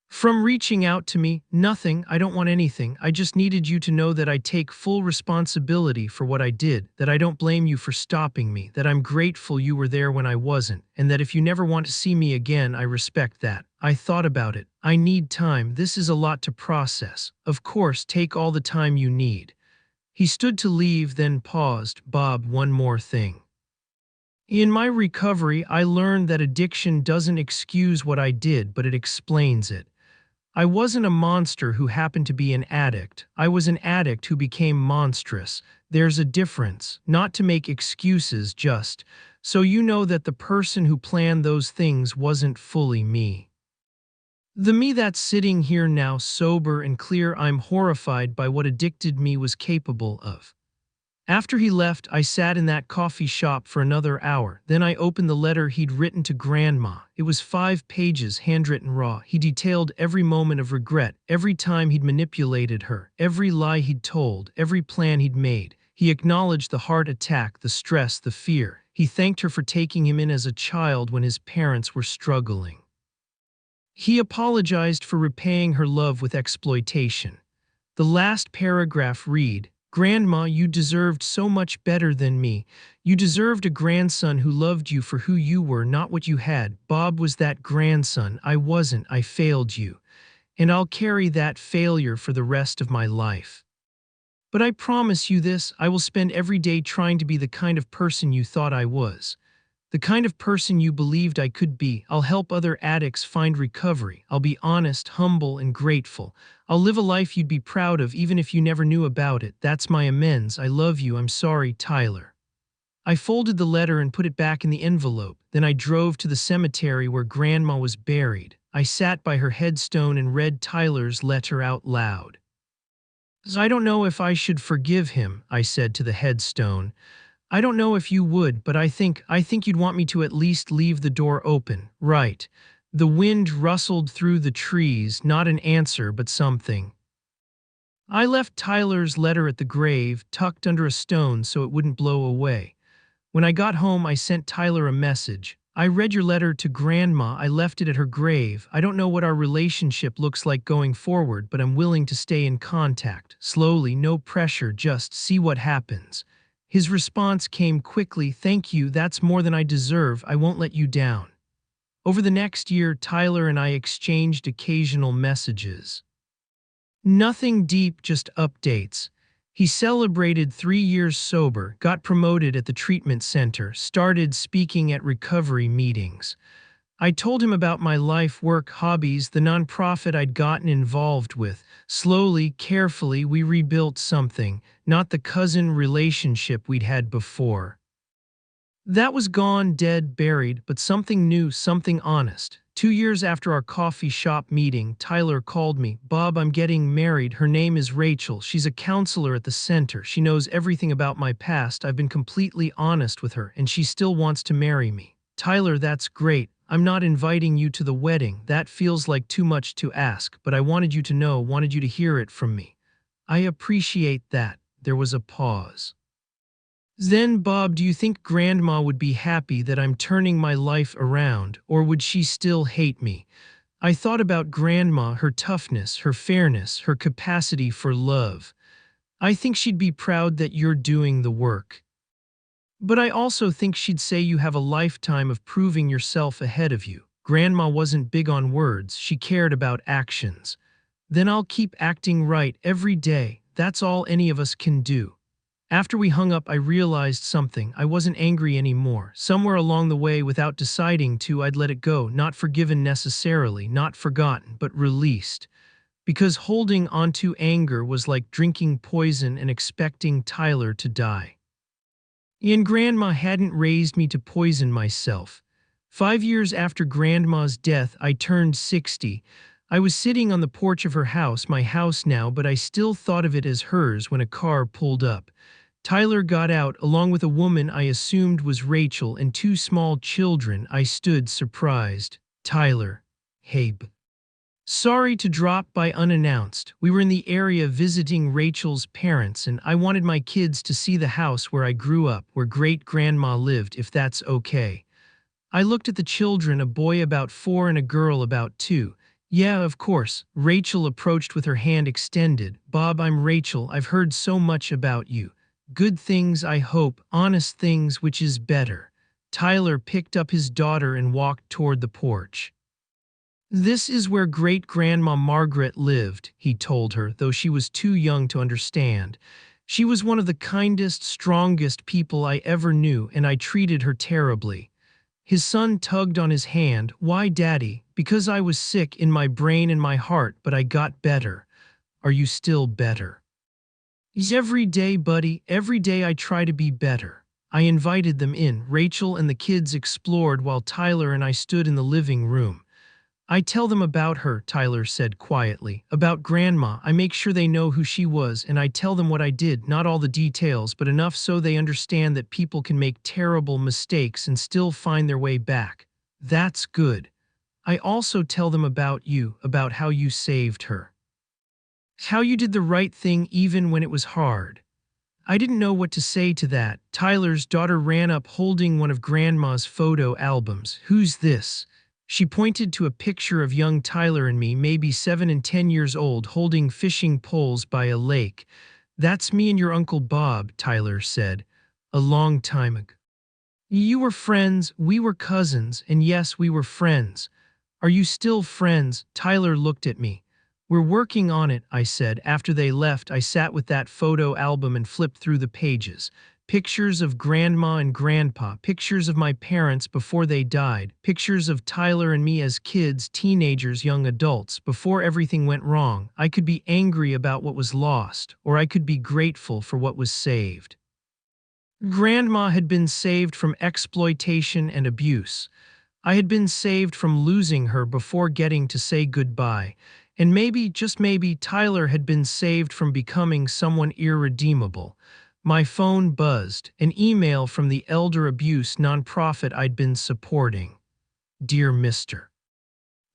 "From reaching out to me, nothing. I don't want anything. I just needed you to know that I take full responsibility for what I did, that I don't blame you for stopping me, that I'm grateful you were there when I wasn't, and that if you never want to see me again, I respect that. I thought about it. I need time. This is a lot to process. Of course, take all the time you need." He stood to leave, then paused. "Bob, one more thing. In my recovery, I learned that addiction doesn't excuse what I did, but it explains it. I wasn't a monster who happened to be an addict. I was an addict who became monstrous. There's a difference, not to make excuses, just so you know that the person who planned those things wasn't fully me. The me that's sitting here now, sober and clear. I'm horrified by what addicted me was capable of." After he left, I sat in that coffee shop for another hour. Then I opened the letter he'd written to Grandma. It was 5 pages, handwritten raw. He detailed every moment of regret, every time he'd manipulated her, every lie he'd told, every plan he'd made. He acknowledged the heart attack, the stress, the fear. He thanked her for taking him in as a child when his parents were struggling. He apologized for repaying her love with exploitation. The last paragraph read, "Grandma, you deserved so much better than me. You deserved a grandson who loved you for who you were, not what you had. Bob was that grandson. I wasn't. I failed you. And I'll carry that failure for the rest of my life. But I promise you this, I will spend every day trying to be the kind of person you thought I was. The kind of person you believed I could be. I'll help other addicts find recovery. I'll be honest, humble, and grateful. I'll live a life you'd be proud of even if you never knew about it. That's my amends. I love you. I'm sorry, Tyler." I folded the letter and put it back in the envelope. Then I drove to the cemetery where Grandma was buried. I sat by her headstone and read Tyler's letter out loud. "I don't know if I should forgive him," I said to the headstone. "I don't know if you would, but I think you'd want me to at least leave the door open, right?" The wind rustled through the trees, not an answer, but something. I left Tyler's letter at the grave, tucked under a stone so it wouldn't blow away. When I got home, I sent Tyler a message. "I read your letter to Grandma. I left it at her grave. I don't know what our relationship looks like going forward, but I'm willing to stay in contact. Slowly, no pressure, just see what happens." His response came quickly. "Thank you, that's more than I deserve. I won't let you down." Over the next year, Tyler and I exchanged occasional messages. Nothing deep, just updates. He celebrated 3 years sober, got promoted at the treatment center, started speaking at recovery meetings. I told him about my life, work, hobbies, the nonprofit I'd gotten involved with. Slowly, carefully, we rebuilt something, not the cousin relationship we'd had before. That was gone, dead, buried, but something new, something honest. 2 years after our coffee shop meeting, Tyler called me. "Bob, I'm getting married. Her name is Rachel. She's a counselor at the center. She knows everything about my past. I've been completely honest with her, and she still wants to marry me." "Tyler, that's great. I'm not inviting you to the wedding. That feels like too much to ask, but I wanted you to know, wanted you to hear it from me." "I appreciate that." There was a pause. "Then, Bob, do you think Grandma would be happy that I'm turning my life around, or would she still hate me?" I thought about Grandma, her toughness, her fairness, her capacity for love. "I think she'd be proud that you're doing the work. But I also think she'd say you have a lifetime of proving yourself ahead of you." Grandma wasn't big on words, she cared about actions. "Then I'll keep acting right every day. That's all any of us can do." After we hung up, I realized something. I wasn't angry anymore. Somewhere along the way, without deciding to, I'd let it go. Not forgiven necessarily, not forgotten, but released. because holding onto anger was like drinking poison and expecting Tyler to die. And Grandma hadn't raised me to poison myself. 5 years after Grandma's death, I turned 60. I was sitting on the porch of her house, my house now, but I still thought of it as hers when a car pulled up. Tyler got out, along with a woman I assumed was Rachel and two small children. I stood surprised. Tyler. Habe. Sorry to drop by unannounced. We were in the area visiting Rachel's parents, and I wanted my kids to see the house where I grew up, where great-grandma lived, if that's okay. I looked at the children, a boy about 4 and a girl about 2. Yeah, of course. Rachel approached with her hand extended. Bob, I'm Rachel. I've heard so much about you. Good things, I hope, honest things, which is better. Tyler picked up his daughter and walked toward the porch. This is where great-grandma Margaret lived, he told her, though she was too young to understand. She was one of the kindest, strongest people I ever knew, and I treated her terribly. His son tugged on his hand. Why, Daddy? Because I was sick in my brain and my heart, but I got better. Are you still better? Every day, buddy, every day I try to be better. I invited them in. Rachel and the kids explored while Tyler and I stood in the living room. I tell them about her, Tyler said quietly. About Grandma. I make sure they know who she was, and I tell them what I did, not all the details, but enough so they understand that people can make terrible mistakes and still find their way back. That's good. I also tell them about you, about how you saved her. How you did the right thing even when it was hard. I didn't know what to say to that. Tyler's daughter ran up holding one of Grandma's photo albums. Who's this? She pointed to a picture of young Tyler and me, maybe 7 and 10 years old, holding fishing poles by a lake. That's me and your Uncle Bob, Tyler said. A long time ago. You were friends, we were cousins, and yes, we were friends. Are you still friends? Tyler looked at me. We're working on it, I said. After they left, I sat with that photo album and flipped through the pages. Pictures of Grandma and Grandpa, pictures of my parents before they died, pictures of Tyler and me as kids, teenagers, young adults, before everything went wrong. I could be angry about what was lost, or I could be grateful for what was saved. Grandma had been saved from exploitation and abuse. I had been saved from losing her before getting to say goodbye. And maybe, just maybe, Tyler had been saved from becoming someone irredeemable. My phone buzzed, an email from the elder abuse nonprofit I'd been supporting. Dear Mr.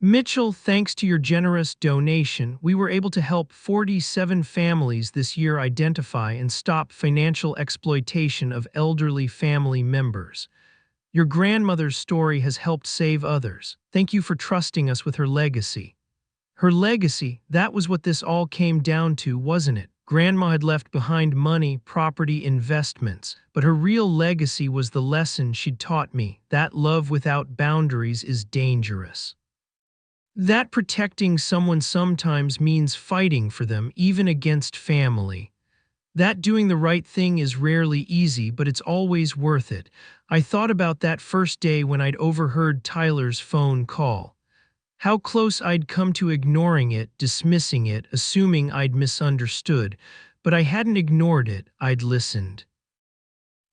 Mitchell, thanks to your generous donation, we were able to help 47 families this year identify and stop financial exploitation of elderly family members. Your grandmother's story has helped save others. Thank you for trusting us with her legacy. Her legacy, that was what this all came down to, wasn't it? Grandma had left behind money, property, investments, but her real legacy was the lesson she'd taught me, that love without boundaries is dangerous. That protecting someone sometimes means fighting for them, even against family. That doing the right thing is rarely easy, but it's always worth it. I thought about that first day when I'd overheard Tyler's phone call. How close I'd come to ignoring it, dismissing it, assuming I'd misunderstood. But I hadn't ignored it, I'd listened.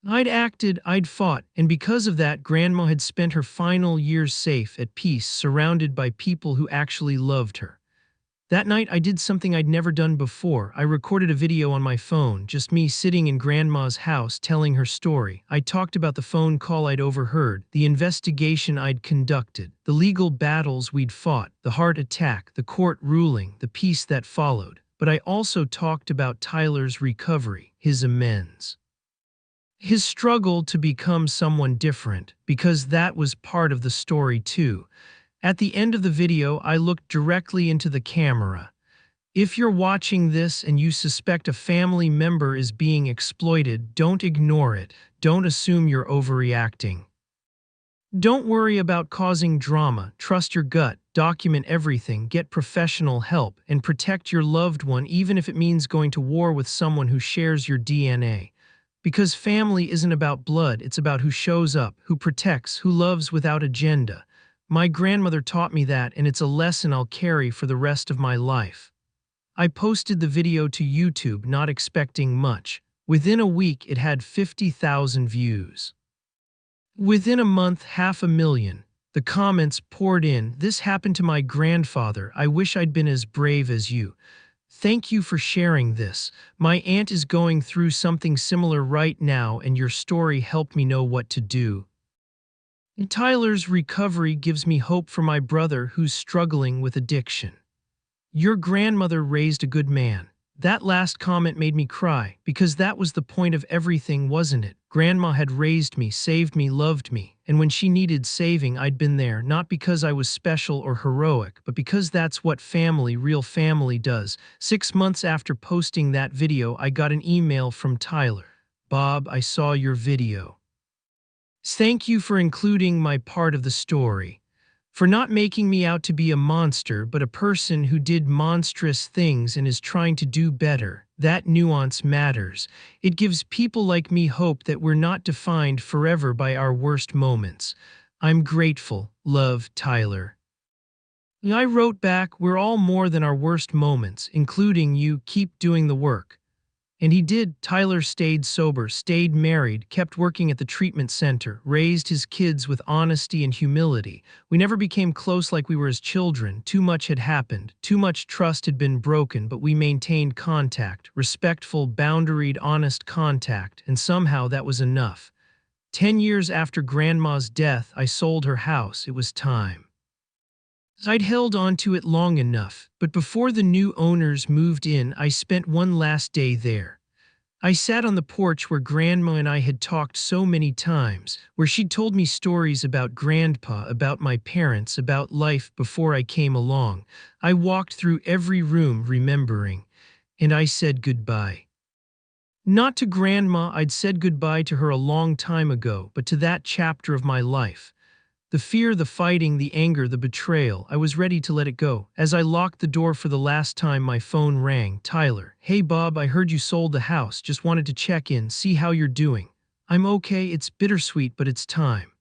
I'd acted, I'd fought, and because of that, Grandma had spent her final years safe, at peace, surrounded by people who actually loved her. That night, I did something I'd never done before. I recorded a video on my phone, just me sitting in Grandma's house telling her story. I talked about the phone call I'd overheard, the investigation I'd conducted, the legal battles we'd fought, the heart attack, the court ruling, the peace that followed. But I also talked about Tyler's recovery, his amends. His struggle to become someone different, because that was part of the story too. At the end of the video, I looked directly into the camera. If you're watching this and you suspect a family member is being exploited, don't ignore it. Don't assume you're overreacting. Don't worry about causing drama. Trust your gut, document everything, get professional help, and protect your loved one even if it means going to war with someone who shares your DNA. Because family isn't about blood, it's about who shows up, who protects, who loves without agenda. My grandmother taught me that, and it's a lesson I'll carry for the rest of my life. I posted the video to YouTube not expecting much. Within a week, it had 50,000 views. Within a month, 500,000. The comments poured in. This happened to my grandfather. I wish I'd been as brave as you. Thank you for sharing this. My aunt is going through something similar right now, and your story helped me know what to do. Tyler's recovery gives me hope for my brother who's struggling with addiction. Your grandmother raised a good man. That last comment made me cry, because that was the point of everything, wasn't it? Grandma had raised me, saved me, loved me, and when she needed saving, I'd been there, not because I was special or heroic, but because that's what family, real family, does. 6 months after posting that video, I got an email from Tyler. Bob, I saw your video. Thank you for including my part of the story. For not making me out to be a monster, but a person who did monstrous things and is trying to do better. That nuance matters. It gives people like me hope that we're not defined forever by our worst moments. I'm grateful. Love, Tyler. I wrote back, we're all more than our worst moments, including you. Keep doing the work. And he did. Tyler stayed sober, stayed married, kept working at the treatment center, raised his kids with honesty and humility. We never became close like we were as children. Too much had happened. Too much trust had been broken, but we maintained contact, respectful, boundaried, honest contact, and somehow that was enough. 10 years after Grandma's death, I sold her house. It was time. I'd held on to it long enough, but before the new owners moved in, I spent one last day there. I sat on the porch where Grandma and I had talked so many times, where she'd told me stories about Grandpa, about my parents, about life before I came along. I walked through every room remembering, and I said goodbye. Not to Grandma, I'd said goodbye to her a long time ago, but to that chapter of my life. The fear, the fighting, the anger, the betrayal, I was ready to let it go. As I locked the door for the last time, my phone rang. Tyler. Hey Bob, I heard you sold the house. Just wanted to check in, see how you're doing. I'm okay, it's bittersweet, but it's time.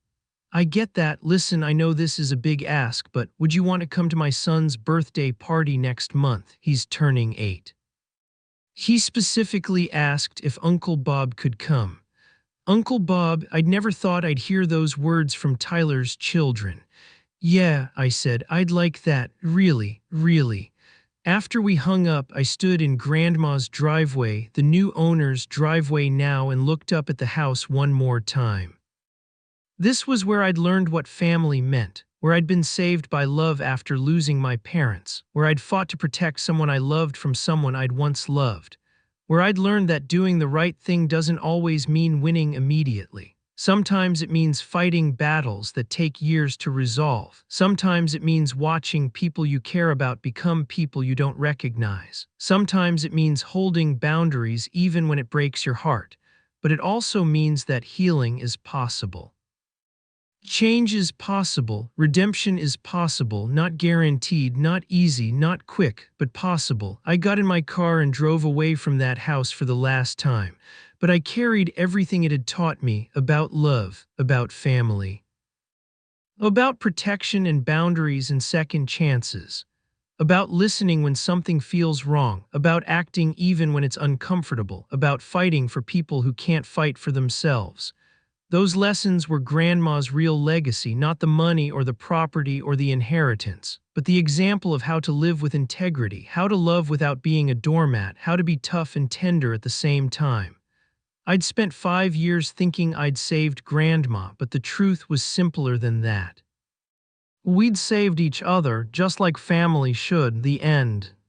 I get that. Listen, I know this is a big ask, but would you want to come to my son's birthday party next month? He's turning 8. He specifically asked if Uncle Bob could come. Uncle Bob, I'd never thought I'd hear those words from Tyler's children. Yeah, I said, I'd like that, really, really. After we hung up, I stood in Grandma's driveway, the new owner's driveway now, and looked up at the house one more time. This was where I'd learned what family meant, where I'd been saved by love after losing my parents, where I'd fought to protect someone I loved from someone I'd once loved. Where I'd learned that doing the right thing doesn't always mean winning immediately. Sometimes it means fighting battles that take years to resolve. Sometimes it means watching people you care about become people you don't recognize. Sometimes it means holding boundaries even when it breaks your heart. But it also means that healing is possible. Change is possible, redemption is possible, not guaranteed, not easy, not quick, but possible. I got in my car and drove away from that house for the last time, but I carried everything it had taught me about love, about family, about protection and boundaries and second chances, about listening when something feels wrong, about acting even when it's uncomfortable, about fighting for people who can't fight for themselves. Those lessons were Grandma's real legacy, not the money or the property or the inheritance, but the example of how to live with integrity, how to love without being a doormat, how to be tough and tender at the same time. I'd spent 5 years thinking I'd saved Grandma, but the truth was simpler than that. We'd saved each other, just like family should. The end.